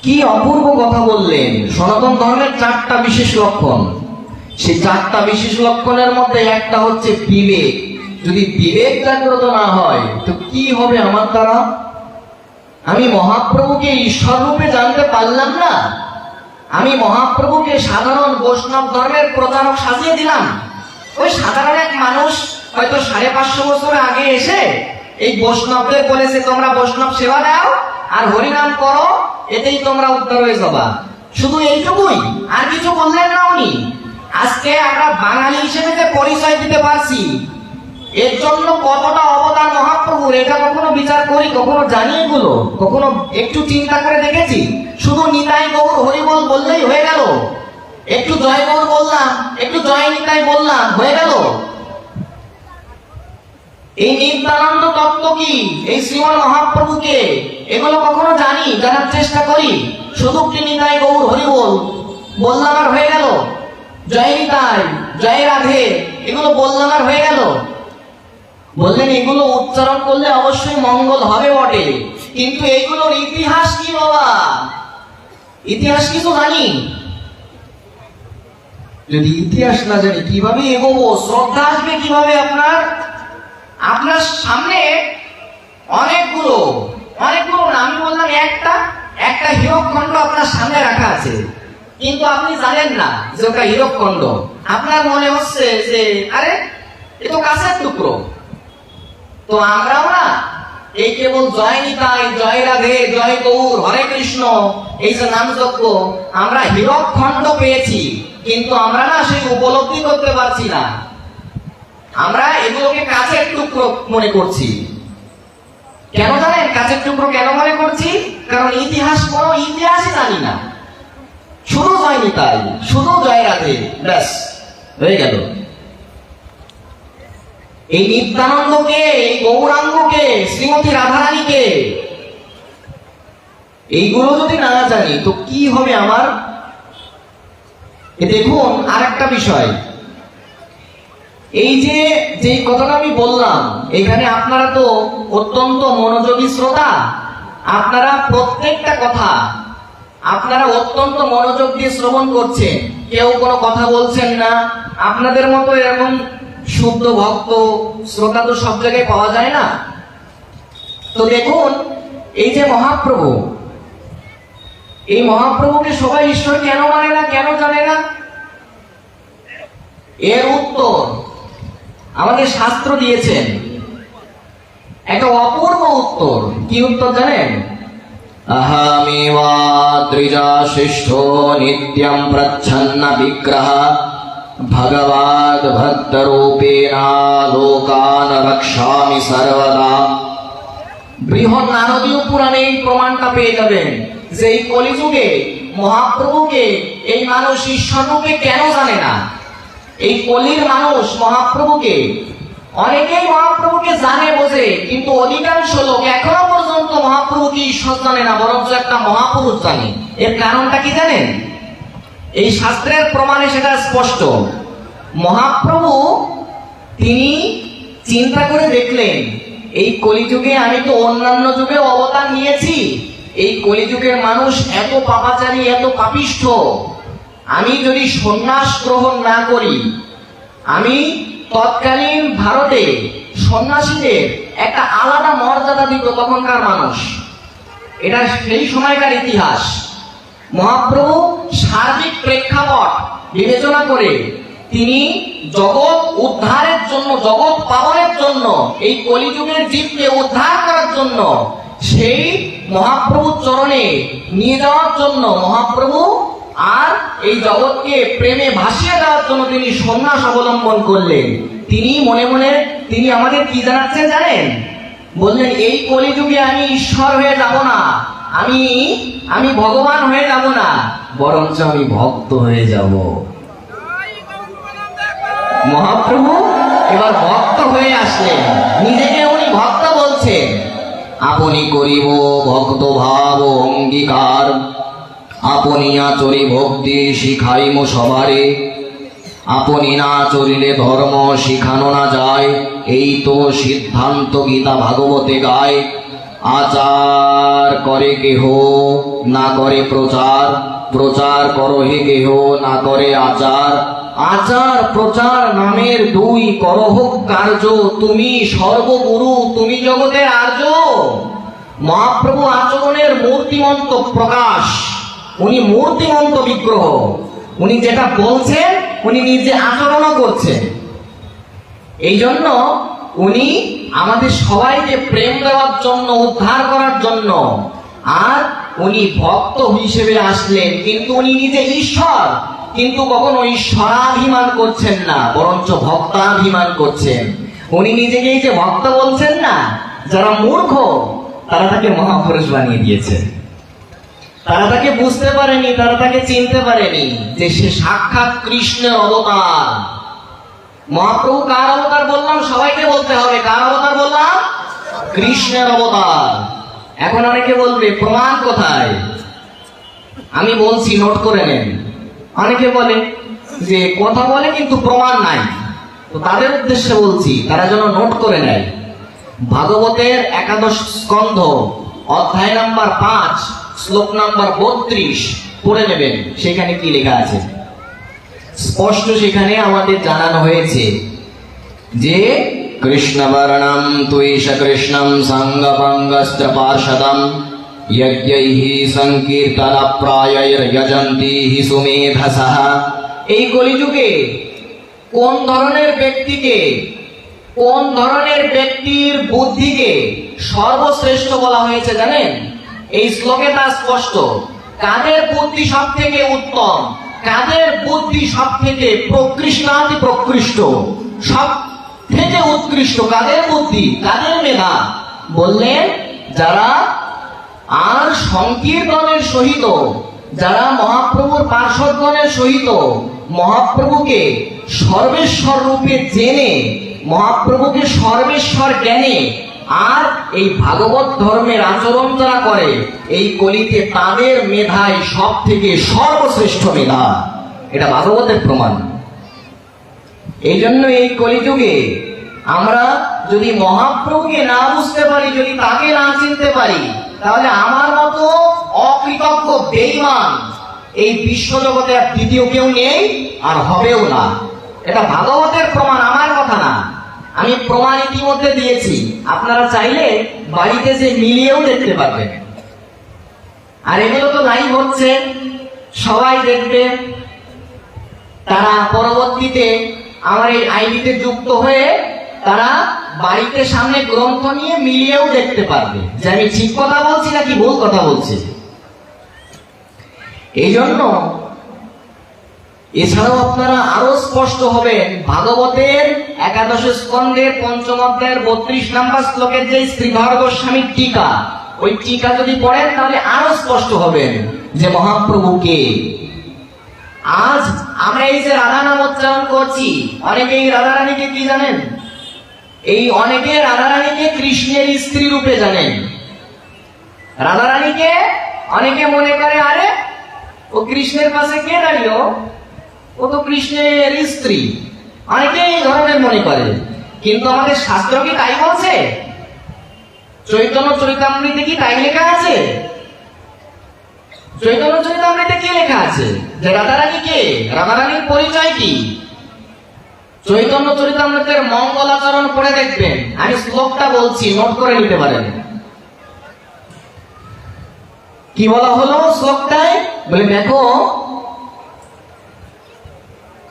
কি অপূর্ব কথা বললেন! সনাতন ধর্মের 4টা বিশেষ লক্ষণ। সেই 4টা বিশেষ লক্ষণের মধ্যে একটা হচ্ছে বিবেক। যদি বিবেক জাগ্রত না হয় তো কি হবে আমার দ্বারা? আমি মহাপ্রভুকে ঈশ্বর রূপে জানতে পারলাম না, আমি মহাপ্রভুকে সাধারণ বৈষ্ণব ধর্মের প্রচারক সাজিয়ে দিলাম। ওই সাধারণ এক মানুষ হয়তো 550 বছর আগে এসে এই বৈষ্ণবদের বলেছে তোমরা বৈষ্ণব সেবা দাও আর হরিনাম করো, এতেই তোমরা উদ্ধার হয়ে যাবা। শুধু এইটুকুই, আর কিছু বললেন না উনি। আজকে আমরা বাঙালি হিসেবে যে পরিচয় দিতে পারছি, এর জন্য কতটা অবদান মহাপ্রভুর, এটা কখনো বিচার করি, কখনো জানি, এগুলো কখনো একটু চিন্তা করে দেখেছি? শুধু নিতাই গৌর হরিবল বললেই হয়ে গেল, একটু জয় গৌর বললাম, একটু জয় নিতাই বললাম, হয়ে গেল? এই নিত্যানন্দ তত্ত্ব কি, এই শ্রীমন মহাপ্রভুকে, এগুলো কখনো জানি, জানার চেষ্টা করি? শুধু কি নিতাই গৌর হরিবল বললাম আর হয়ে গেল? জয় নিতাই, জয় রাধে, এগুলো বললাম আর হয়ে গেল? বললেন এগুলো উচ্চারণ করলে অবশ্যই মঙ্গল হবে বটে, কিন্তু এগুলোর ইতিহাস কি বাবা? ইতিহাস কিছু জানি? যদি ইতিহাস না জানি কিভাবে এগোবো? শ্রদ্ধা আসবে কিভাবে আপনার? আপনার সামনে অনেকগুলো না, আমি বললাম একটা হীরকখণ্ড আপনার সামনে রাখা আছে, কিন্তু আপনি জানেন না যে ওটা হীরকখণ্ড। আপনার মনে হচ্ছে যে আরে এ তো কাঁচের টুকরো। তো আমরাও না এই কেবল জয় নিতাই, জয় রাধে, জয় গৌর, হরে কৃষ্ণ, এই যে নামযজ্ঞ, আমরা হীরকখণ্ড পেয়েছি, কিন্তু আমরা না সেই উপলব্ধি করতে পারছি না। আমরা এগুলোকে কাঁচের টুকরো মনে করছি। কেন জানেন কাঁচের টুকরো কেন মনে করছি? কারণ কোনো ইতিহাসই জানি না। শুধু জয় নিতাই, শুধু জয় রাধে, ব্যাস হয়ে গেল। এই নিত্যানন্দকে, এই গৌরাঙ্গকে, শ্রীমতী রাধারানীকে, এইগুলো যদি না জানি তো কি হবে আমার? দেখুন আর একটা বিষয়, এই যে কথাটা আমি বললাম, এখানে আপনারা তো অত্যন্ত মনোযোগী শ্রোতা, আপনারা প্রত্যেকটা কথা আপনারা অত্যন্ত মনোযোগ দিয়ে শ্রবণ করছেন, কেউ কোনো কথা বলছেন না। আপনাদের মতো এরকম শুদ্ধ ভক্ত শ্রোতা তো সব জায়গায় পাওয়া যায় না। তো দেখুন এই যে মহাপ্রভু, এই মহাপ্রভুকে সবাই ঈশ্বর কেন মানে না, কেন জানে না? এর উত্তর আমাদের শাস্ত্র দিয়েছেন, একটা অপূর্ব উত্তর। কি উত্তর জানেন? অহমেবা ত্রিজা শিষ্ঠ নিত্যম প্রচ্ছন্ন বিগ্রহ ভগবাদ ভক্তরূপেণ লোকান রক্ষামি সর্বদা। বৃহৎ নারদীয় পুরাণে এই প্রমাণটা পেয়ে যাবেন যে এই কলিযুগে মহাপ্রভুকে এই মানুষ ঈশ্বররূপে কেন জানে না? এই কলির মানুষ মহাপ্রভুকে, অনেকেই মহাপ্রভুকে জানে বোঝে, কিন্তু অধিকাংশ লোক এখনো পর্যন্ত মহাপ্রভুকে ঈশ্বর জানে না, বরঞ্চ একটা মহাপুরুষ জানে। এর কারণটা কি জানেন? এই শাস্ত্রের প্রমাণে সেটা স্পষ্ট। মহাপ্রভু তিনি চিন্তা করে দেখলেন, এই কলিযুগে আমি তো অন্যান্য যুগে অবতার নিয়েছি, এই কলিযুগের মানুষ এত পাপাচারী, এত পাপিষ্ঠ, আমি যদি সন্ন্যাস গ্রহণ না করি, আমি তৎকালীন ভারতে সন্ন্যাসীদের একটা আলাদা মর্যাদা দিত তখনকার মানুষ। এটা সেই সময়কার ইতিহাস। মহাপ্রভু সার্বিক প্রেক্ষাপট বিবেচনা করে তিনি জগৎ উদ্ধারের জন্য, জগৎ পালনের জন্য, এই কলিযুগের জীবকে উদ্ধার করার জন্য, সেই মহাপ্রভুর চরণে নিয়ে যাওয়ার জন্য, মহাপ্রভু আর এই জগৎকে প্রেমে ভাসিয়ে দেওয়ার জন্য তিনি সন্ন্যাস অবলম্বন করলেন। তিনি মনে মনে তিনি আমাদের কি জানাচ্ছেন জানেন? বললেন, এই কলিযুগে আমি ঈশ্বর হয়ে যাব না, আমি ভগবান হয়ে যাব না, বরঞ্চ আমি ভক্ত হয়ে যাব। মহাপ্রভু এবার ভক্ত হয়ে আসলেন, নিজেকে উনি ভক্ত বলছেন। আপনি করিব ভক্ত ভাব অঙ্গীকার, আপনি আচরি ভক্তি শিখাইম সবারে, আপনি না চরিলে ধর্ম শিখানো না যায়, এই তো সিদ্ধান্ত গীতা ভাগবতে গায়। আচার করে কেহ না করে প্রচার, প্রচার করহে কেহ না করে আচার, আচার প্রচার নামের দুই করহ কার্য, তুমি সর্বগুরু তুমি জগতের আর্য। মহাপ্রভু আচরণের মূর্তিমন্ত প্রকাশ, উনি মূর্তিমন্ত বিগ্রহ। উনি যেটা বলছেন উনি নিজে আচরণও করছেন। এই জন্য উনি আমাদের সবাইকে প্রেম দেওয়ার জন্য, উদ্ধার করার জন্য, আর উনি ভক্ত হিসেবে আসলেন। কিন্তু উনি নিজে ঈশ্বর, কিন্তু কখনো ঈশ্বরাভিমান করছেন না, বরঞ্চ ভক্তাভিমান করছেন। উনি নিজেকেই যে ভক্ত বলছেন না, যারা মূর্খ তারা তাকে মহাপুরুষ বানিয়ে দিয়েছে। তারা তাকে বুঝতে পারেনি, তারা তাকে চিনতে পারেনি যে সে সাক্ষাৎ কৃষ্ণের অবতার। মহাপ্রভু কার অবতার বললাম? সবাইকে বলতে হবে। কার অবতার বললাম? কৃষ্ণের অবতার। এখন অনেকে বলবে প্রমাণ কোথায়? আমি বলছি, নোট করে নেন। অনেকে বলে যে কথা বলে কিন্তু প্রমাণ নাই, তো তাদের উদ্দেশ্যে বলছি, তারা যেন নোট করে নেয়। ভাগবতের 11 স্কন্ধ অধ্যায় নাম্বার 5 শ্লোক নাম্বার 32 পড়ে নেবেন। সেখানে কি লেখা আছে স্পষ্ট সেখানে আমাদের জানানো হয়েছে যে কৃষ্ণবর্ণম তুইষ কৃষ্ণম সঙ্গভঙ্গস্ত্র পার্ষদম যজ্ঞৈহি সংকীর্তন প্রায়ৈর্যজন্তি হি সুমেধসঃ। এই কলিযুগে কোন ধরনের ব্যক্তিকে, কোন ধরনের ব্যক্তির বুদ্ধিকে সর্বশ্রেষ্ঠ বলা হয়েছে জানেন? এই শ্লোকে তা স্পষ্ট। কাদের বুদ্ধি সব থেকে উত্তম, কাদের বুদ্ধি সব থেকে প্রকৃষ্টাতি প্রকৃষ্ট, সব থেকে উৎকৃষ্ট কাদের বুদ্ধি, কাদের মেধা? বললেন যারা আর সংকীর্তনের সহিত, যারা মহাপ্রভুর পার্শ্বদগণের সহিত মহাপ্রভুকে সর্বেশ্বর রূপে জেনে, মহাপ্রভুকে সর্বেশ্বর জ্ঞানে, আর এই ভাগবত ধর্মের আচরণ যারা করে, এই কলিতে তাদের মেধাই সব থেকে সর্বশ্রেষ্ঠ মেধা। এটা ভাগবতের প্রমাণ। এই জন্য এই কলিযুগে আমরা যদি মহাপ্রভুকে না বুঝতে পারি, যদি তাকে না চিনতে পারি, তাহলে আমার মতো অকৃতজ্ঞ বেঈমান এই বিশ্বজগতে আর দ্বিতীয় কেউ নেই, আর হবেও না। এটা ভাগবতের প্রমাণ, আমার কথা না। আমি প্রমাণ ইতিমধ্যে দিয়েছি, আপনারা চাইলে বাড়িতে যে মিলিয়েও দেখতে পারবেন। আর এগুলো তো লাইভ হচ্ছে, সবাই দেখবে। তারা পরবর্তীতে আমার এই আইডিতে যুক্ত হয়ে তারা বাড়িতে সামনে গ্রন্থ নিয়ে মিলিয়েও দেখতে পারবে যে আমি ঠিক কথা বলছি নাকি ভুল কথা বলছি। এই জন্য এছাড়াও আপনারা আরো স্পষ্ট হবেন, ভাগবতের 11 স্কন্ধের 5ম অধ্যায়ের 32 নম্বর শ্লোকের যে শ্রীধর গোস্বামীর টিকা, ওই টিকা যদি পড়েন তাহলে আরো স্পষ্ট হবেন যে মহাপ্রভুকে। আজ আমরা এই যে রাধা নাম উচ্চারণ করছি, অনেকে এই রাধারানীকে কি জানেন? এই অনেকে রাধারানীকে কৃষ্ণের স্ত্রী রূপে জানেন। রাধারানীকে অনেকে মনে করে আরে ও কৃষ্ণের পাশে কে দাঁড়িয়ে, ও তো কৃষ্ণের স্ত্রী, অনেকে এই ধরনের মনে করে। কিন্তু আমাদের শাস্ত্র কি তাই বলছে? চৈতন্য চরিতামৃতে কি তাই লেখা আছে? চৈতন্য চরিতামৃতে কি লেখা আছে যে রাধারানী কে, রাধারানীর পরিচয় কি? চৈতন্য চরিতামৃতের মঙ্গলাচরণ পড়ে দেখবেন, আমি শ্লোকটা বলছি, নোট করে নিতে পারেন। কি বলা হলো শ্লোকটায়? বলে দেখো,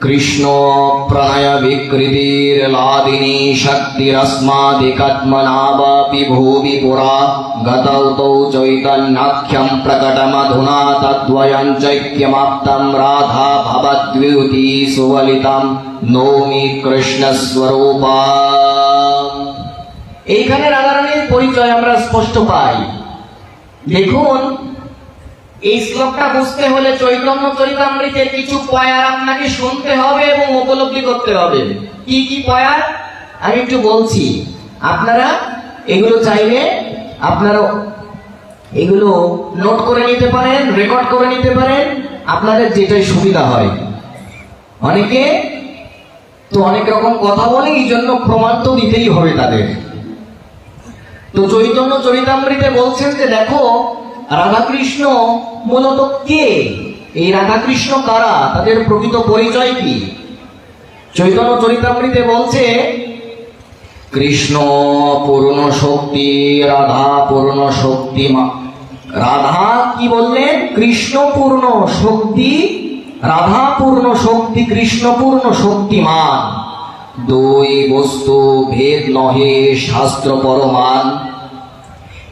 কৃষ্ণ প্রণয় বিকৃতির লাদিনী শক্তিরস্মাদিকত্মনাবাপি ভুবি পুরা গতৌ তৌ চৈতন্যাখ্যম প্রকটমধুনা তদ্বয়ং চৈক্যমাপ্তম রাধা ভবদ্বিউতি সুবলিতম নৌমি কৃষ্ণস্বরূপম। এইখানে রাধারানীর পরিচয় আমরা স্পষ্ট পাই। দেখুন, এই শ্লোকটা বুঝতে হলে চৈতন্য চরিতামৃতের কিছু পয়ার আপনাকে শুনতে হবে এবং উপলব্ধি করতে হবে। কি কি পয়ার আমি একটু বলছি, আপনারা এগুলো চাইলে আপনারা এগুলো নোট করে নিতে পারেন, রেকর্ড করে নিতে পারেন, আপনাদের যেটাই সুবিধা হয়। অনেকে তো অনেক রকম কথা বলে, এই জন্য প্রমাণ তো দিতেই হবে তাদের। তো চৈতন্য চরিতামৃতে বলছেন যে দেখো, রাধাকৃষ্ণ মূলত কে, এই রাধাকৃষ্ণ কারা, তাদের প্রকৃত পরিচয় কি? চৈতন্য চরিতামৃতে বলছে কৃষ্ণ পূর্ণ শক্তি, রাধা পূর্ণ শক্তি। রাধা কি বললেন? কৃষ্ণ পূর্ণ শক্তি, রাধা পূর্ণ শক্তি, কৃষ্ণ পূর্ণ শক্তিমান। দুই বস্তু ভেদ নহে, শাস্ত্র পরমান।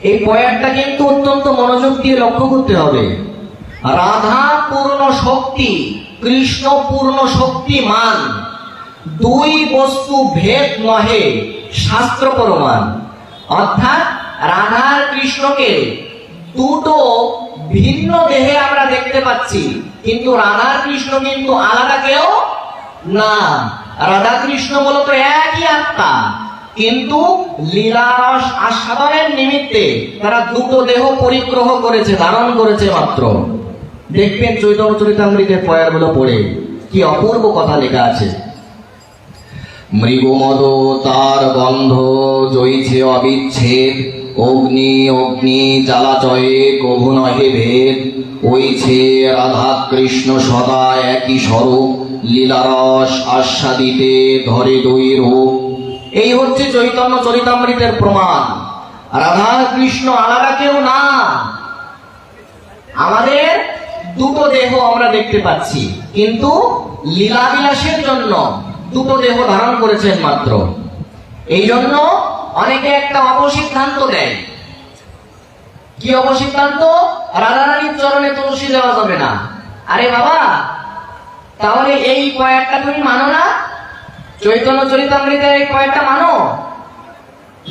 এই পয়েন্টটা কিন্তু অত্যন্ত মনোযোগ দিয়ে লক্ষ্য করতে হবে। রাধা পূর্ণ শক্তি, কৃষ্ণ পূর্ণ শক্তিমান, দুই বস্তু ভেদ নহে, শাস্ত্র প্রমাণ। অর্থাৎ রাধার কৃষ্ণকে দুটো ভিন্ন দেহে আমরা দেখতে পাচ্ছি, কিন্তু রাধার কৃষ্ণ কিন্তু আলাদা কেউ না। রাধা কৃষ্ণ মূলত একই আত্মা, কিন্তু লীলারস আস্বাদনের নিমিত্তে তারা দুটো দেহ পরিগ্রহ করেছে, ধারণ করেছে মাত্র। দেখবেন চৈতন্য চরিতামৃতের পয়ারগুলো পড়ে কি অপূর্ব কথা লেখা আছে। মৃগমদ তার গন্ধ জইছে অবিচ্ছেদ, অগ্নি অগ্নি জ্বালাচয়ে কভু নহে ভেদ। ওইছে রাধা কৃষ্ণ সদা একই স্বরূপ, লীলারস আস্বাদিতে ধরে দুই রূপ। এই হচ্ছে চৈতন্য চরিতামৃতের প্রমাণ। রাধা কৃষ্ণ আলাদা কেউ না। আমাদের দুটো দেহ আমরা দেখতে পাচ্ছি, কিন্তু লীলা বিলাসের জন্য দুটো দেহ ধারণ করেছেন মাত্র। এই জন্য অনেকে একটা অপসিদ্ধান্ত দেয়। কি অপসিদ্ধান্ত? রাধারানীর চরণে তুলসী দেওয়া যাবে না। আরে বাবা, তাহলে এই কয়েকটা তুমি মানো না? চৈতন্য চরিতামৃতের এই কয়েকটা মানো?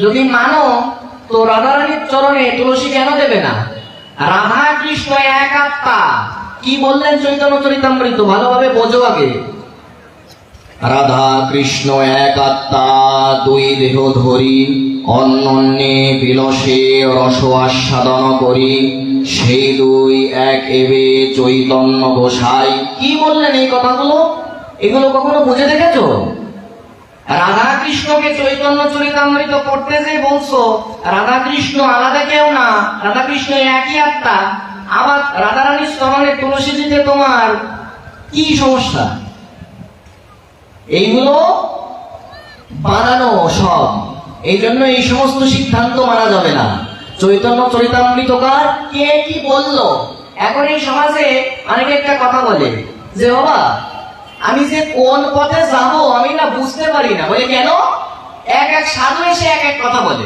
যদি মানো তো রাধারানীর চরণে তুলসী কেন দেবে না? রাধা কৃষ্ণ এক আত্মা। কি বললেন চৈতন্য চরিতামৃত? ভালোভাবে বোঝো আগে। রাধা কৃষ্ণ এক আত্মা, দুই দেহ ধরি, অন্যন্যে বিলসে রস আস্বাদন করি, সেই দুই এক এবে চৈতন্য গোসাই। কি বললেন এই কথাগুলো? এগুলো কখনো বুঝে দেখেছো? রাধা কৃষ্ণকে চৈতন্য চরিতামৃত পড়তে যে বলছো, রাধা কৃষ্ণ আলাদা কেউ না, রাধা কৃষ্ণ একই আত্মা, আবার রাধারানীর চরণে তুলসী দিতে তোমার কি সমস্যা? এইগুলো বানানো সব। এই জন্য এই সমস্ত সিদ্ধান্ত মানা যাবে না। চৈতন্য চরিতামৃতকার কে কি বললো? এখন এই সমাজে অনেকে একটা কথা বলে যে বাবা, আমি যে কোন পথে যাবো আমি না বুঝতে পারি না। বলে কেন? এক এক সাধু এসে এক এক কথা বলে,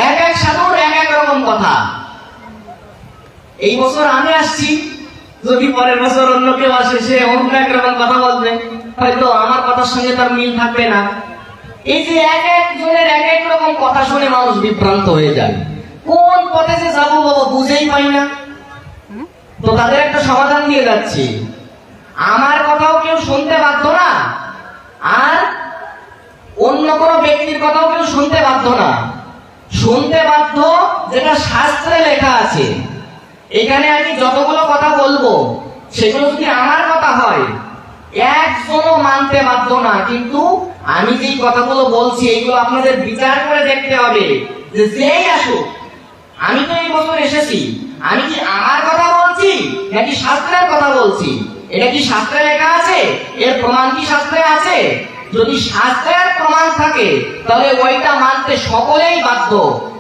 এক এক সাধুর এক এক রকম কথা। এই বছর আমি আসছি, যদি পরের বছর অন্য কেউ আসে, সে অন্য এক রকম কথা বলবে, হয়তো আমার কথার সঙ্গে তার মিল থাকবে না। এই যে এক একজনের এক এক রকম কথা শুনে মানুষ বিভ্রান্ত হয়ে যায়। কোন পথে যে যাবো বাবা বুঝেই পাই না। তো তাদের একটা সমাধান দিয়ে যাচ্ছি, আমার কথাও কেউ শুনতে বাধ্য না, আর অন্য কোনো ব্যক্তির কথাও কেউ শুনতে বাধ্য না। শুনতে বাধ্য যেটা শাস্ত্রে লেখা আছে। এখানে আমি যতগুলো কথা বলবো সেগুলো যদি আমার কথা হয় একজনও মানতে বাধ্য না, কিন্তু আমি যেই কথাগুলো বলছি এগুলো আপনাদের বিচার করে দেখতে হবে যে যেই আসুক। আমি তো এই বছর এসেছি, আমি কি আমার কথা বলছি নাকি শাস্ত্রের কথা বলছি? এটা কি শাস্ত্রে লেখা আছে? এর প্রমাণ কি শাস্ত্রে আছে? যদি শাস্ত্রের প্রমাণ থাকে তাহলে ওইটা মানতে সকলেই বাধ্য,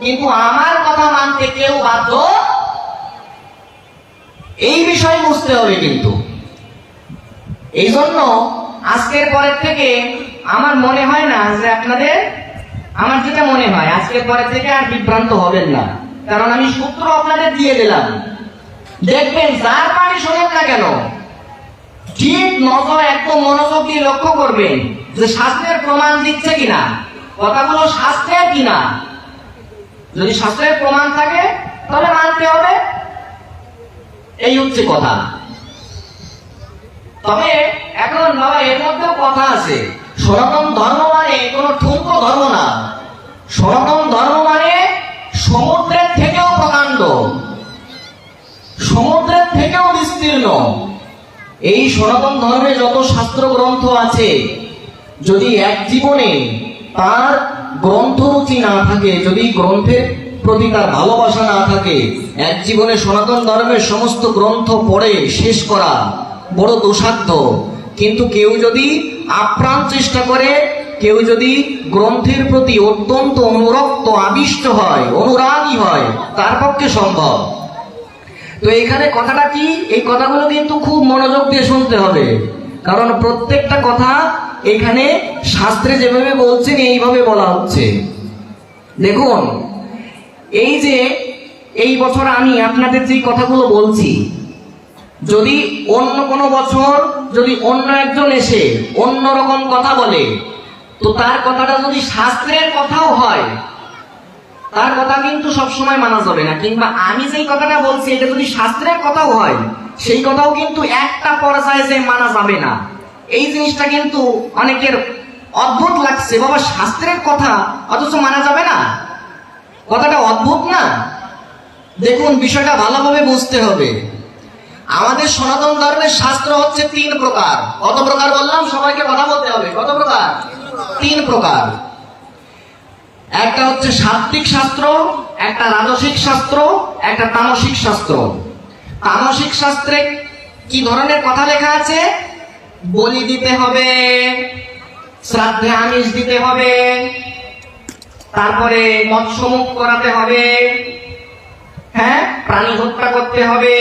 কিন্তু আমার কথা মানতে কেউ বাধ্য। এই বিষয় বুঝতে হবে। কিন্তু এই জন্য আজকের পরের থেকে আমার মনে হয় না যে আপনাদের, আমার যেটা মনে হয় আজকের পরের থেকে আর বিভ্রান্ত হবেন না, কারণ আমি সূত্র আপনাদের দিয়ে দিলাম। দেখবেন যার পানি শোনেন না কেন ঠিক নজর একদম মনোযোগ দিয়ে লক্ষ্য করবেন যে শাস্ত্রের প্রমাণ দিচ্ছে কিনা, কথাগুলো শাস্ত্রের কিনা। যদি শাস্ত্রের প্রমাণ থাকে তাহলে মানতে হবে, এই হচ্ছে কথা। তবে এখন বাবা এর মধ্যেও কথা আছে, সনাতন ধর্ম মানে কোনো ঠুনকো ধর্ম না। সনাতন ধর্ম মানে সমুদ্রের থেকেও প্রকাণ্ড, সমুদ্রের থেকেও বিস্তীর্ণ। এই সনাতন ধর্মে যত শাস্ত্র গ্রন্থ আছে, যদি এক জীবনে তার গ্রন্থ রুচি না থাকে, যদি গ্রন্থের প্রতি তার ভালোবাসা না থাকে, এক জীবনে সনাতন ধর্মের সমস্ত গ্রন্থ পড়ে শেষ করা বড় দুঃসাধ্য। কিন্তু কেউ যদি আপ্রাণ চেষ্টা করে, কেউ যদি গ্রন্থের প্রতি অত্যন্ত অনুরক্ত আবিষ্ট হয়, অনুরাগী হয়, তার পক্ষে সম্ভব। তো এখানে কথাটা কি, এই কথাগুলো কিন্তু খুব মনোযোগ দিয়ে শুনতে হবে, কারণ প্রত্যেকটা কথা এখানে শাস্ত্রে যেভাবে বলছেন এইভাবে বলা হচ্ছে। দেখুন, এই যে এই বছর আমি আপনাদের যে কথাগুলো বলছি, যদি অন্য কোনো বছর যদি অন্য একজন এসে অন্য রকম কথা বলে, তো তার কথাটা যদি শাস্ত্রের কথাও হয় তার কথা কিন্তু সবসময় মানা যাবে না। কিংবা আমি যেই কথাটা বলছি এটা যদি শাস্ত্রের কথাও হয় সেই কথাও কিন্তু একটা পর্যায়ে যে মানা যাবে না। এই জিনিসটা কিন্তু অনেকের অদ্ভুত লাগছে, বাবা শাস্ত্রের কথা অথচ মানা যাবে না, কথাটা অদ্ভুত না? দেখুন, বিষয়টা ভালোভাবে বুঝতে হবে। আমাদের সনাতন ধর্মের শাস্ত্র হচ্ছে 3 প্রকার। কত প্রকার বললাম? সবাইকে কথা বলতে হবে। কত প্রকার? 3 প্রকার। একটা হচ্ছে সাত্ত্বিক শাস্ত্র, একটা রাজসিক শাস্ত্র, একটা তামসিক শাস্ত্র। তামসিক শাস্ত্রে কি ধরনের কথা লেখা আছে? বলি দিতে হবে, শ্রাদ্ধে আমিষ দিতে হবে, তারপরে মৎস্যমুখ করাতে হবে, হ্যাঁ, প্রাণী হত্যা করতে হবে।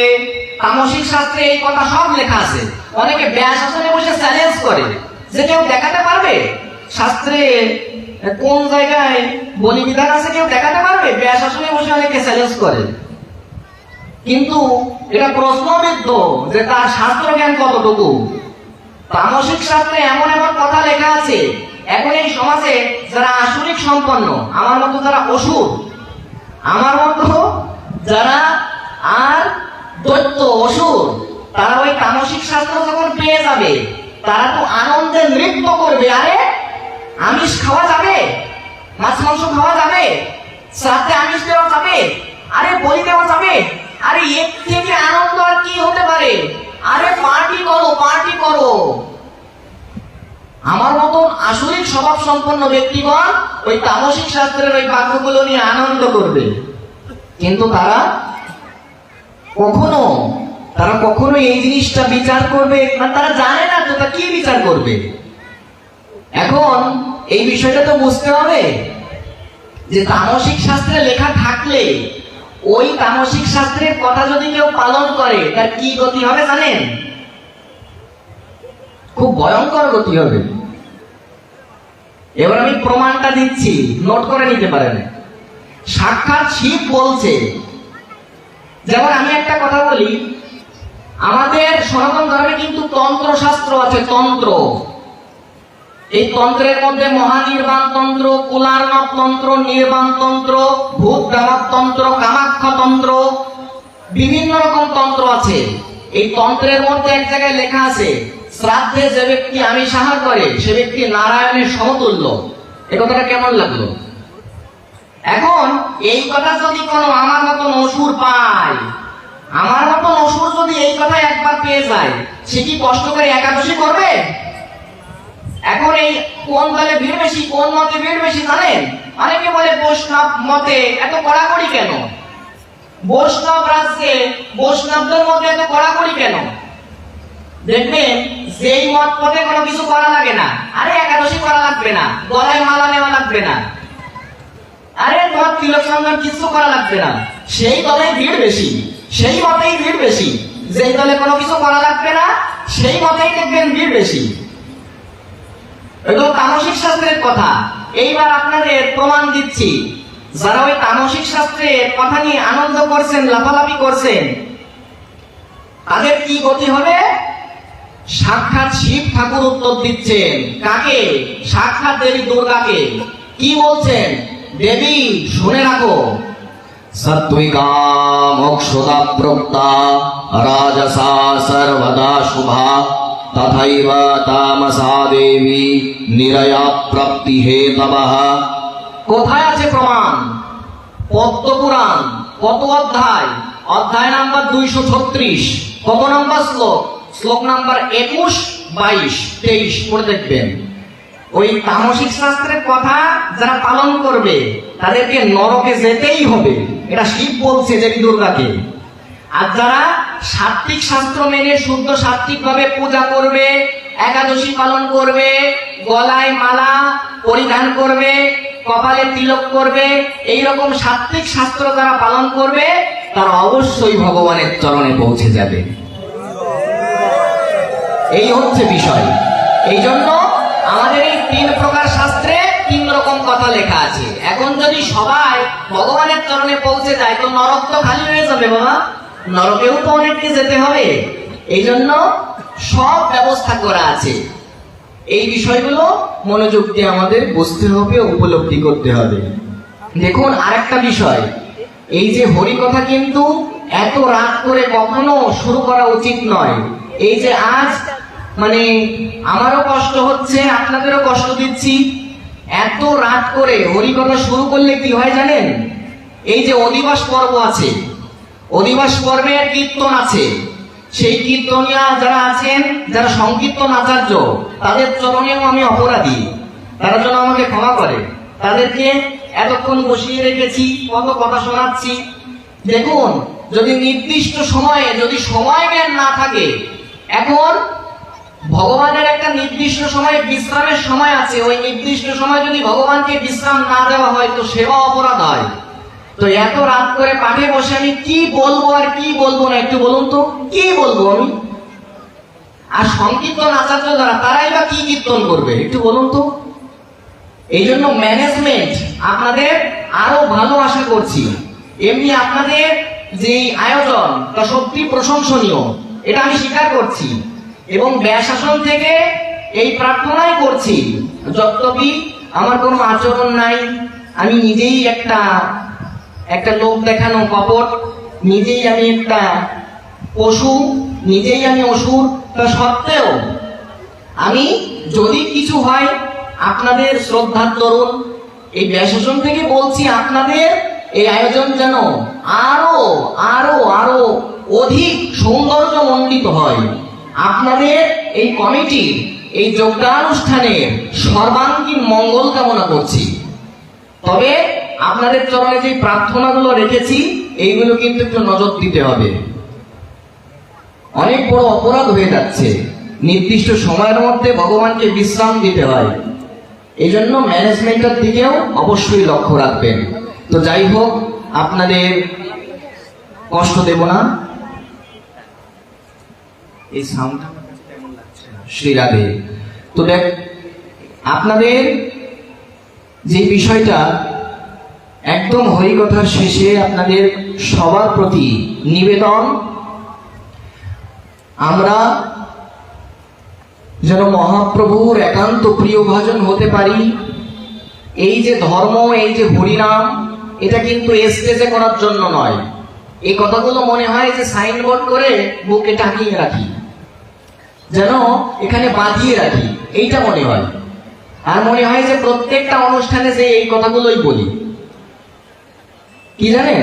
তামসিক শাস্ত্রে এই কথা সব লেখা আছে। অনেকে ব্যাস আসনে বসে চ্যালেঞ্জ করে যে কেউ দেখাতে পারবে শাস্ত্রে কোন জায়গায় বলি বিধান আছে, কেউ দেখাতে পারবে? ব্যাস আসনে বসে অনেকে চ্যালেঞ্জ করে, কিন্তু এটা প্রশ্নবিদ্ধ যে তার শাস্ত্র জ্ঞান কতটুকু। তামসিক শাস্ত্রে এমন এমন কথা লেখা আছে, এখন এই সমাজে যারা আসরিক সম্পন্ন, আমার মতো যারা অসুর, আমার মতো যারা আর দৈত্য অসুর, তারা ওই তামসিক শাস্ত্র যখন পেয়ে যাবে তারা তো আনন্দে নৃত্য করবে। আরে আমিষ খাওয়া যাবে, মাছ মাংস খাওয়া যাবে, শ্রাদ্ধে আমিষ দেওয়া যাবে, আরে বলি দেওয়া যাবে, আরে এর থেকে আনন্দ আর কি হতে পারে? আরে পার্টি করো, পার্টি করো। আমার মতন আসরিক স্বভাব সম্পন্ন ব্যক্তিগণ ওই তামসিক শাস্ত্রের ওই বাক্যগুলো নিয়ে আনন্দ করবে, কিন্তু তারা কখনো এই জিনিসটা বিচার করবে না। তারা জানে না তো তা কি বিচার করবে। এখন এই বিষয়টা তো বুঝতে হবে যে তামসিক শাস্ত্রে লেখা থাকলে ওই তামসিক শাস্ত্রের কথা যদি কেউ পালন করে তার কি গতি হবে জানেন? খুব ভয়ঙ্কর গতি হবে। এবার আমি প্রমাণটা দিচ্ছি, নোট করে নিতে পারেন। সাক্ষাৎ শিব বলছে, যেমন আমি একটা কথা বলি, আমাদের সনাতন ধর্মে কিন্তু তন্ত্র শাস্ত্র আছে। তন্ত্র এই তন্ত্রের মধ্যে মহানির্বাণ তন্ত্র, কুলার্ণব তন্ত্র, নির্বাণ তন্ত্র, ভূত দানব তন্ত্র, কামাখ্যা তন্ত্র, বিভিন্ন রকম তন্ত্র আছে। এই তন্ত্রের মধ্যে এক জায়গায় লেখা আছে, শ্রাদ্ধে যে ব্যক্তি আমিষ আহার করে সে ব্যক্তি নারায়ণের সমতুল্য। এই কথাটা কেমন লাগলো? এখন এই কথা যদি কোনো আমার মতন অসুর পায়, আমার মতন অসুর যদি এই কথা একবার পেয়ে যায়, সে কি কষ্ট করে একাদশী করবে? এখন এই কোন দলে ভিড় বেশি, কোন মতে ভিড় বেশি জানেন? অনেকে বলে বৈষ্ণব মতে এত কড়াকড়ি কেন, বৈষ্ণব রাজ্যে বৈষ্ণবদের মধ্যে এত কড়াকড়ি কেন? দেখবেন যেই মত পথে কোনো কিছু করা লাগে না, আরে একাদশী করা লাগবে না, গলায় মালা নেওয়া লাগবে না, আরে তোমার তিলক চন্দন কিছু করা লাগবে না, সেই দলে ভিড় বেশি, সেই মতেই ভিড় বেশি। যেই দলে কোনো কিছু করা লাগবে না সেই মতেই দেখবেন ভিড় বেশি। এগুলো তামসিক শাস্ত্রের কথা। এইবার আপনাদের প্রমাণ দিচ্ছি, যারা ওই তামসিক শাস্ত্রের কথা নিয়ে আনন্দ করছেন, লাফালাফি করছেন, তাদের কি গতি হবে? সাক্ষাৎ শিব ঠাকুর উত্তর দিচ্ছেন। কাকে? সাক্ষাৎ দেবী দুর্গাকে। কি বলছেন? দেবী শুনে রাখো, সাত্বিকা মোক্ষদা প্রোক্তা রাজসা সর্বদা শুভা তথৈব তামসা দেবী নিরয়া প্রাপ্তি হেতবঃ। কোথায় আছে প্রমাণ? পদ্মপুরাণ। কত অধ্যায়? অধ্যায় নাম্বার 236। কত নম্বর শ্লোক? শ্লোক নাম্বার 21, 22, 23 পড়ে দেখবেন। ওই তামসিক শাস্ত্রের কথা যারা পালন করবে তাদেরকে নরকে যেতেই হবে, এটা শিব বলছে দেবী দুর্গাকে। আর যারা সাত্বিক শাস্ত্র মেনে শুদ্ধ সাত্বিক ভাবে পূজা করবে, একাদশী পালন করবে, গলায় মালা পরিধান করবে, কপালে তিলক করবে, এই রকম সাত্বিক শাস্ত্র যারা পালন করবে তারা অবশ্যই ভগবানের চরণে পৌঁছে যাবে। এই হচ্ছে বিষয়। এই জন্য আমাদের এই 3 প্রকার শাস্ত্রে 3 রকম কথা লেখা আছে। এখন যদি সবাই ভগবানের চরণে পৌঁছে যায় তো নরক তো খালি হয়ে যাবে বাবা, নরকেও তো অনেককে যেতে হবে। এই জন্য সব ব্যবস্থা করা আছে। এই বিষয়গুলো মনোযোগ দিয়ে আমাদের বুঝতে হবে, উপলব্ধি করতে হবে। দেখুন আরেকটা বিষয়, এই যে হরি কথা কিন্তু এত রাত করে কখনো শুরু করা উচিত নয়। এই যে আজ মানে আমারও কষ্ট হচ্ছে, আপনাদেরও কষ্ট দিচ্ছি, এত রাত করে হরি কথা শুরু করলে কি হয় জানেন? এই যে অধিবাস পর্ব আছে, অধিবাস পর্বের কীর্তন আছে, সেই কীর্তনিয়া যারা আছেন, যারা সংকীর্তন আচার্য, তাদের চরণেও আমি অপরাধী, তারা যেন আমাকে ক্ষমা করে। তাদেরকে এতক্ষণ বসিয়ে রেখেছি, কত কথা শোনাচ্ছি। দেখুন যদি নির্দিষ্ট সময়ে যদি সময় জ্ঞান না থাকে, এখন ভগবানের একটা নির্দিষ্ট সময় বিশ্রামের সময় আছে, ওই নির্দিষ্ট সময় যদি ভগবানকে বিশ্রাম না দেওয়া হয় তো সেবা অপরাধ হয়। তো এত রাত করে পাঠে বসে আমি কি বলবো আর কি বলবো না একটু বলুন তো, কি বলবো আমি? আর সংকীর্তন আচার্য যারা, তারাই বা কি কীর্তন করবে একটু বলুন তো। এই জন্য ম্যানেজমেন্ট আপনাদের আরো ভালো আশা করছি। এমনি আপনাদের যে আয়োজন তা সত্যি প্রশংসনীয়, এটা আমি স্বীকার করছি, এবং ব্যাসাসন থেকে এই প্রার্থনাই করছি, যদ্যপি আমার কোনো আচরণ নাই, আমি নিজেই একটা লোক দেখানো কপট, নিজেই আমি একটা পশু, নিজেই আমি অসুর, তা সত্ত্বেও আমি যদি কিছু হয় আপনাদের শ্রদ্ধার তরুণ এই ব্যাসাসন থেকে বলছি, আপনাদের এই আয়োজন যেন আরো আরো আরো অধিক সৌন্দর্যমণ্ডিত হয়। আপনাদের এই কমিটির এই যোগদানুষ্ঠানের সর্বাঙ্গীন মঙ্গল কামনা করছি। তবে আপনাদের চরণে যে প্রার্থনাগুলো রেখেছি এইগুলো কিন্তু একটু নজর দিতে হবে। অনেক বড় অপরাধ হয়ে যাচ্ছে, নির্দিষ্ট সময়ের মধ্যে ভগবানকে বিশ্রাম দিতে হয়। এই জন্য ম্যানেজমেন্টের দিকেও অবশ্যই লক্ষ্য রাখবেন। তো যাই হোক, আপনাদের কষ্ট দেব না। এই সাউন্ডটা আমার কাছে কেমন লাগছে না, শ্রী রাধে। তো দেখ, আপনাদের যে বিষয়টা একদম হরিকথার শেষে আপনাদের সবার প্রতি নিবেদন, আমরা যেন মহাপ্রভুর একান্ত প্রিয় ভাজন হতে পারি। এই যে ধর্ম, এই যে হরিনাম, এটা কিন্তু স্টেজে করার জন্য নয়। এই কথাগুলো মনে হয় যে সাইনবোর্ড করে বুকে টাকিয়ে রাখি, যেন এখানে বাঁধিয়ে রাখি, এইটা মনে হয়। আর মনে হয় যে প্রত্যেকটা অনুষ্ঠানে যে এই কথাগুলোই বলি। কি জানেন,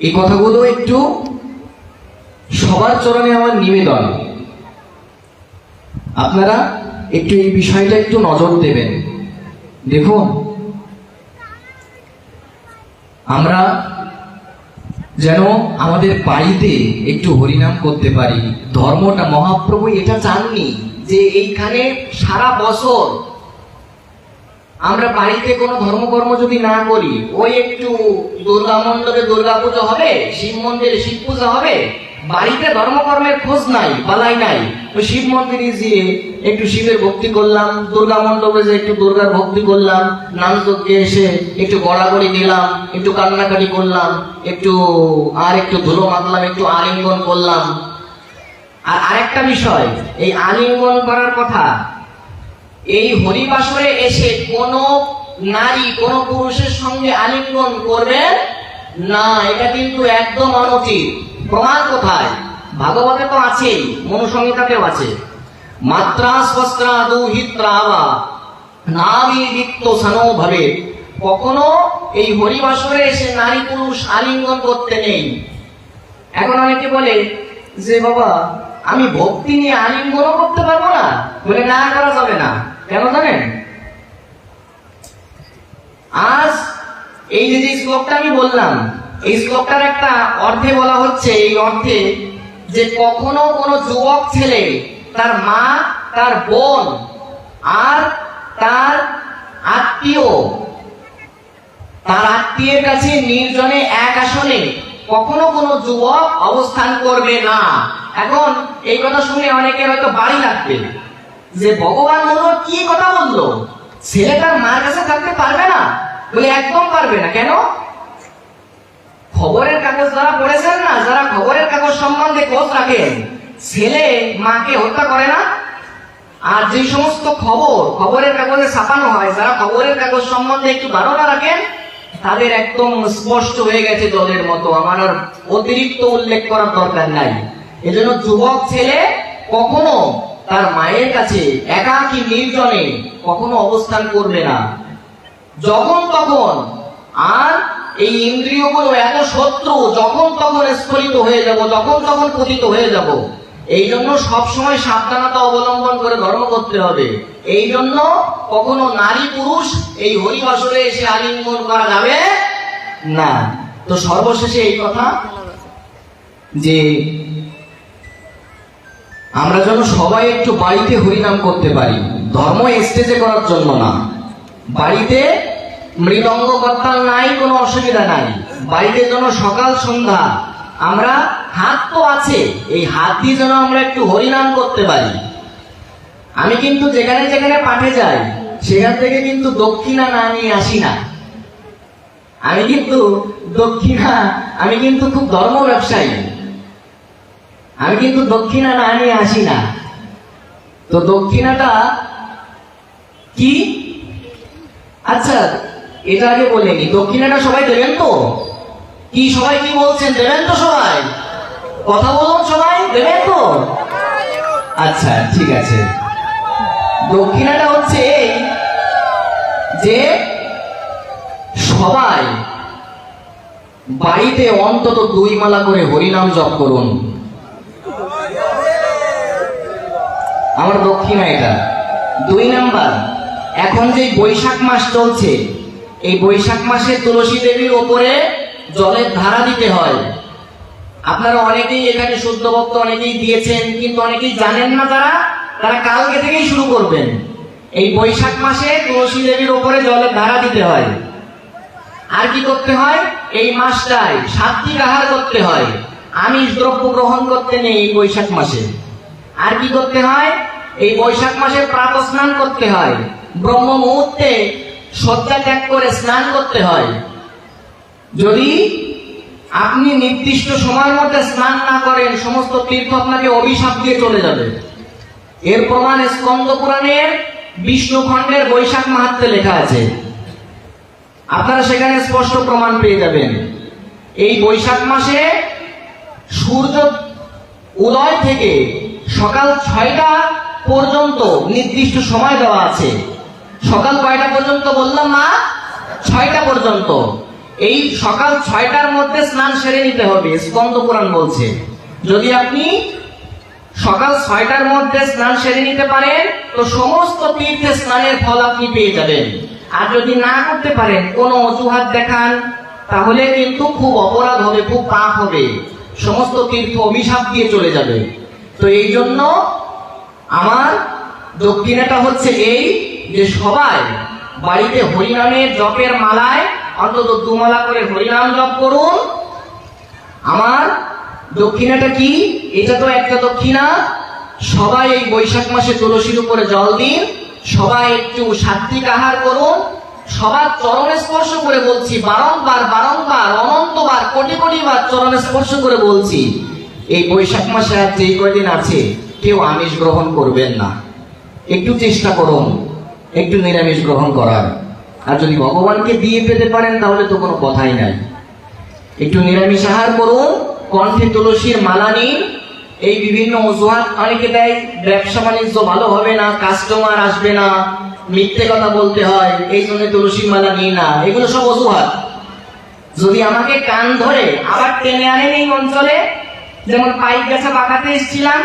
এই কথাগুলো একটু সবার চরণে আমার নিবেদন, আপনারা একটু এই বিষয়টা একটু নজর দেবেন। দেখুন, আমরা যেন আমাদের বাড়িতে একটু হরিনাম করতে পারি। ধর্মটা মহাপ্রভু এটা চাননি যে এইখানে সারা বছর আমরা বাড়িতে কোনো ধর্মকর্ম যদি না করি, ওই একটু দুর্গা মণ্ডপে দুর্গা পুজো হবে, শিব মন্দিরে শিব পূজা হবে, বাড়িতে ধর্মকর্মের খোঁজ নাই, বালাই নাই। ওই শিব মন্দিরে গিয়ে একটু শিবের ভক্তি করলাম, দুর্গা মণ্ডপে যে একটু দুর্গার ভক্তি করলাম, নাম যজ্ঞে এসে একটু গড়াগড়ি দিলাম, একটু কান্নাকাটি করলাম, একটু ধুলো মাখলাম, একটু আলিঙ্গন করলাম। আর আরেকটা বিষয়, এই আলিঙ্গন করার কথা, এই হরিবাসরে এসে কোন নারী কোন পুরুষের সঙ্গে আলিঙ্গন করবেন না, এটা কিন্তু একদম অনুচিত। প্রমাণ কোথায়? ভাগবতে তো আছেই, মনুসংহিতাতেও আছে। মাত্রা স্বস্ত্রা দুহিত্রাবা নাবিদিত্য সানো ভাবে। কখনো এই হরিবাসরে এসে নারী পুরুষ আলিঙ্গন করতে নেই। এখন অনেকে বলে যে বাবা আমি ভক্তি নিয়ে আলিঙ্গনও করতে পারবো না, বলে না, করা যাবে না। কেন জানেন? আজ এই যে শ্লোকটা আমি বললাম, এই শ্লোকটার একটা অর্থে বলা হচ্ছে, এই অর্থে যে কখনো কোনো যুবক ছেলে তার মা, তার বোন আর তার আত্মীয়ের কাছে নির্জনে এক আসনে কখনো কোনো যুবক অবস্থান করবে না। এখন এই কথা শুনে অনেকের হয়তো বাড়ি লাগবে যে ভগবান হলো কি কথা বললো, ছেলে তার মার কাছে থাকতে পারবে না? বলে একদম পারবে না। কেন? খবরের কাগজ যারা পড়েছেন না, যারা খবরের কাগজ সম্বন্ধে খোঁজ রাখেন, ছেলে মাকে হত্যা করে না। আর যে সমস্ত খবরের কাগজে ছাপানো হয়, যারা খবরের কাগজ সম্বন্ধে একটু ধারণা রাখেন, তাদের একদম স্পষ্ট হয়ে গেছে জলের মতো। আমার আর অতিরিক্ত উল্লেখ করার দরকার নাই। এজন্য যুবক ছেলে কখনো তার মায়ের কাছে একাকী নির্জনে কখনো অবস্থান করবে না, যখন তখন। আর এই ইন্দ্রিয়গুলো এত শত্রু, যখন তখন স্খলিত হয়ে যাব, যখন তখন পতিত হয়ে যাব। এই জন্য সবসময় সাবধানতা অবলম্বন করে ধর্ম করতে হবে। এই জন্য কখনো নারী পুরুষ এই হরিবাসরে এসে আলিঙ্গন করা যাবে না। তো সর্বশেষে এই কথা যে আমরা যেন সবাই একটু বাড়িতে হরিনাম করতে পারি, ধর্ম স্টেজে করার জন্য না। বাড়িতে মৃদঙ্গ করতাল নাই, কোনো অসুবিধা নাই। বাড়িতে যেন সকাল সন্ধ্যা আমরা হাত তো আছে, এই হাত দিয়ে যেন আমরা একটু হরিনাম করতে পারি। আমি কিন্তু যেখানে যেখানে পাঠে যাই, সেখান থেকে কিন্তু দক্ষিণা না নিয়ে আসি না। আমি কিন্তু খুব ধর্ম ব্যবসায়ী, আমি কিন্তু দক্ষিণা না নিয়ে আসি না। তো দক্ষিণাটা কি? আচ্ছা, এটা আগে বলেনি, দক্ষিণাটা সবাই দেবেন তো? কি সবাই কি বলছেন? দেবেন তো সবাই? কথা বলুন, সবাই দেবেন তো? আচ্ছা, ঠিক আছে। দক্ষিণাটা হচ্ছে এই যে সবাই বাড়িতে অন্তত 2 মালা করে হরিনাম জপ করুন। আমার দক্ষিণা এটা। 2 নাম্বার, এখন যে বৈশাখ মাস চলছে, এই বৈশাখ মাসে তুলসী দেবীর ওপরে জলের ধারা দিতে হয়। আপনারা অনেকেই এখানে শুদ্ধ ভক্ত অনেকেই দিয়েছেন, কিন্তু অনেকেই জানেন না, তারা কালকে থেকেই শুরু করবেন। এই বৈশাখ মাসে তুলসী দেবীর ওপরে জলের ধারা দিতে হয়। আর কি করতে হয়? এই মাসটায় সাত্বিক আহার করতে হয়, আমিষ দ্রব্য গ্রহণ করতে নেই এই বৈশাখ মাসে। আর কি করতে হয়? এই বৈশাখ মাসে প্রাতঃ স্নান করতে হয়, ব্রহ্ম মুহূর্তে শয্যা ত্যাগ করে স্নান করতে হয়। যদি আপনি নির্দিষ্ট সময়ের মধ্যে স্নান না করেন, সমস্ত তীর্থ আপনাকে অভিশাপ দিয়ে চলে যাবে। এর প্রমাণ স্কন্দ পুরাণের বিষ্ণু খণ্ডের বৈশাখ মাহাত্ম্যে লেখা আছে, আপনারা সেখানে স্পষ্ট প্রমাণ পেয়ে যাবেন। এই বৈশাখ মাসে সূর্য উদয় থেকে সকাল 6টা পর্যন্ত নির্দিষ্ট সময় দেওয়া আছে। সকাল কয়টা পর্যন্ত বললাম মা? 6টা পর্যন্ত। এই সকাল 6টার মধ্যে স্নান সেরে নিতে হবে, স্কন্দ পুরাণ বলছে। যদি আপনি সকাল 6টার মধ্যে স্নান সেরে নিতে পারেন তো সমস্ত তীর্থে স্নানের ফল আপনি পেয়ে যাবেন। আর যদি না করতে পারেন, কোনো অজুহাত দেখান, তাহলে কিন্তু খুব অপরাধ হবে, খুব পাপ হবে, সমস্ত তীর্থ অভিশাপ দিয়ে চলে যাবে। তো এই জন্য আমার দক্ষিণাটা হচ্ছে এই যে সবাই বাড়িতে হরিনামের জপের মালায় অন্তত 2 মালা করে হরিনাম জপ করুন। আমার দক্ষিণাটা কি? এটা তো একটা দক্ষিণা। সবাই এই বৈশাখ মাসে তুলসীর উপরে জল দিন, সবাই একটু সাত্বিক আহার করুন, সবার চরণে স্পর্শ করে বলছি, বারংবার বারংবার অনন্তবার কোটি কোটি বার চরণে স্পর্শ করে বলছি, এই বৈশাখ মাসে আর যেই কয়দিন আছে কেউ আমিষ গ্রহণ করবেন না। একটু চেষ্টা করুন একটু নিরামিষ গ্রহণ করার। আর যদি ভগবানকে দিয়ে পেতে পারেন তাহলে তো কোনো কথাই নাই। একটু নিরামিষ আহার করুন, কণ্ঠে তুলসীর মালা নিন। এই বিভিন্ন অজুহাত অনেকে দেয়, ব্যবসা বাণিজ্য ভালো হবে না, কাস্টমার আসবে না, মিথ্যে কথা বলতে হয়, এই জন্য তুলসীর মালা নিই না। এগুলো সব অজুহাত। যদি আমাকে কান ধরে আবার টেনে আনেন এই অঞ্চলে, যেমন পাইক গাছা বাঁকাতে এসেছিলাম,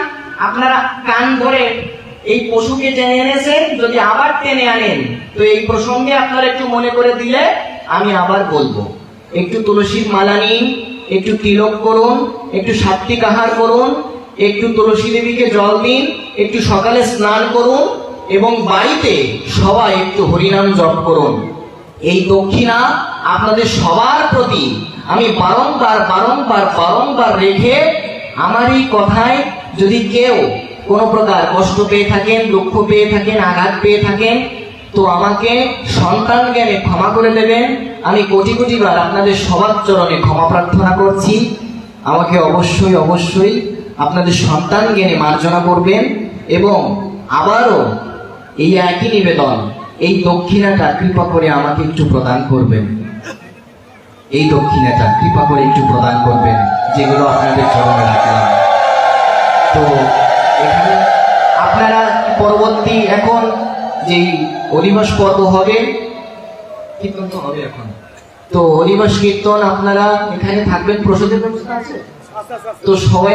আপনারা কান ধরে এই পশুকে টেনে এনেছেন, যদি আবার টেনে আনেন তো এই প্রসঙ্গে আপনারা একটু মনে করে দিলে আমি আবার বলবো। একটু তুলসীর মালা নিন, একটু তিলক করুন, একটু সাত্বিক আহার করুন, একটু তুলসী দেবীকে জল দিন, একটু সকালে স্নান করুন এবং বাড়িতে সবাই একটু হরিনাম জপ করুন। এই দক্ষিণা আপনাদের সবার প্রতি আমি বারংবার বারংবার বারংবার রেখে, আমার এই কথায় যদি কেউ কোনো প্রকার কষ্ট পেয়ে থাকেন, দুঃখ পেয়ে থাকেন, আঘাত পেয়ে থাকেন, তো আমাকে সন্তান জ্ঞানে ক্ষমা করে দেবেন। আমি কোটি কোটি বার আপনাদের সবার চরণে ক্ষমা প্রার্থনা করছি। আমাকে অবশ্যই অবশ্যই আপনাদের সন্তান জ্ঞানে মার্জনা করবেন এবং আবারও এই একই নিবেদন, এই দক্ষিণাটা কৃপা করে আমাকে একটু প্রদান করবেন। এই দক্ষিণাটা কৃপা করে একটু প্রদান করবেন, যেগুলো আপনাদের চরণে রাখলাম। তো এখানে আপনারা পরবর্তী এখন যেই অধিবাস পর্ব হবে, কীর্তন তো হবে এখন, তো অধিবাস কীর্তন আপনারা এখানে থাকবেন, প্রসাদের ব্যবস্থা আছে তো সবাই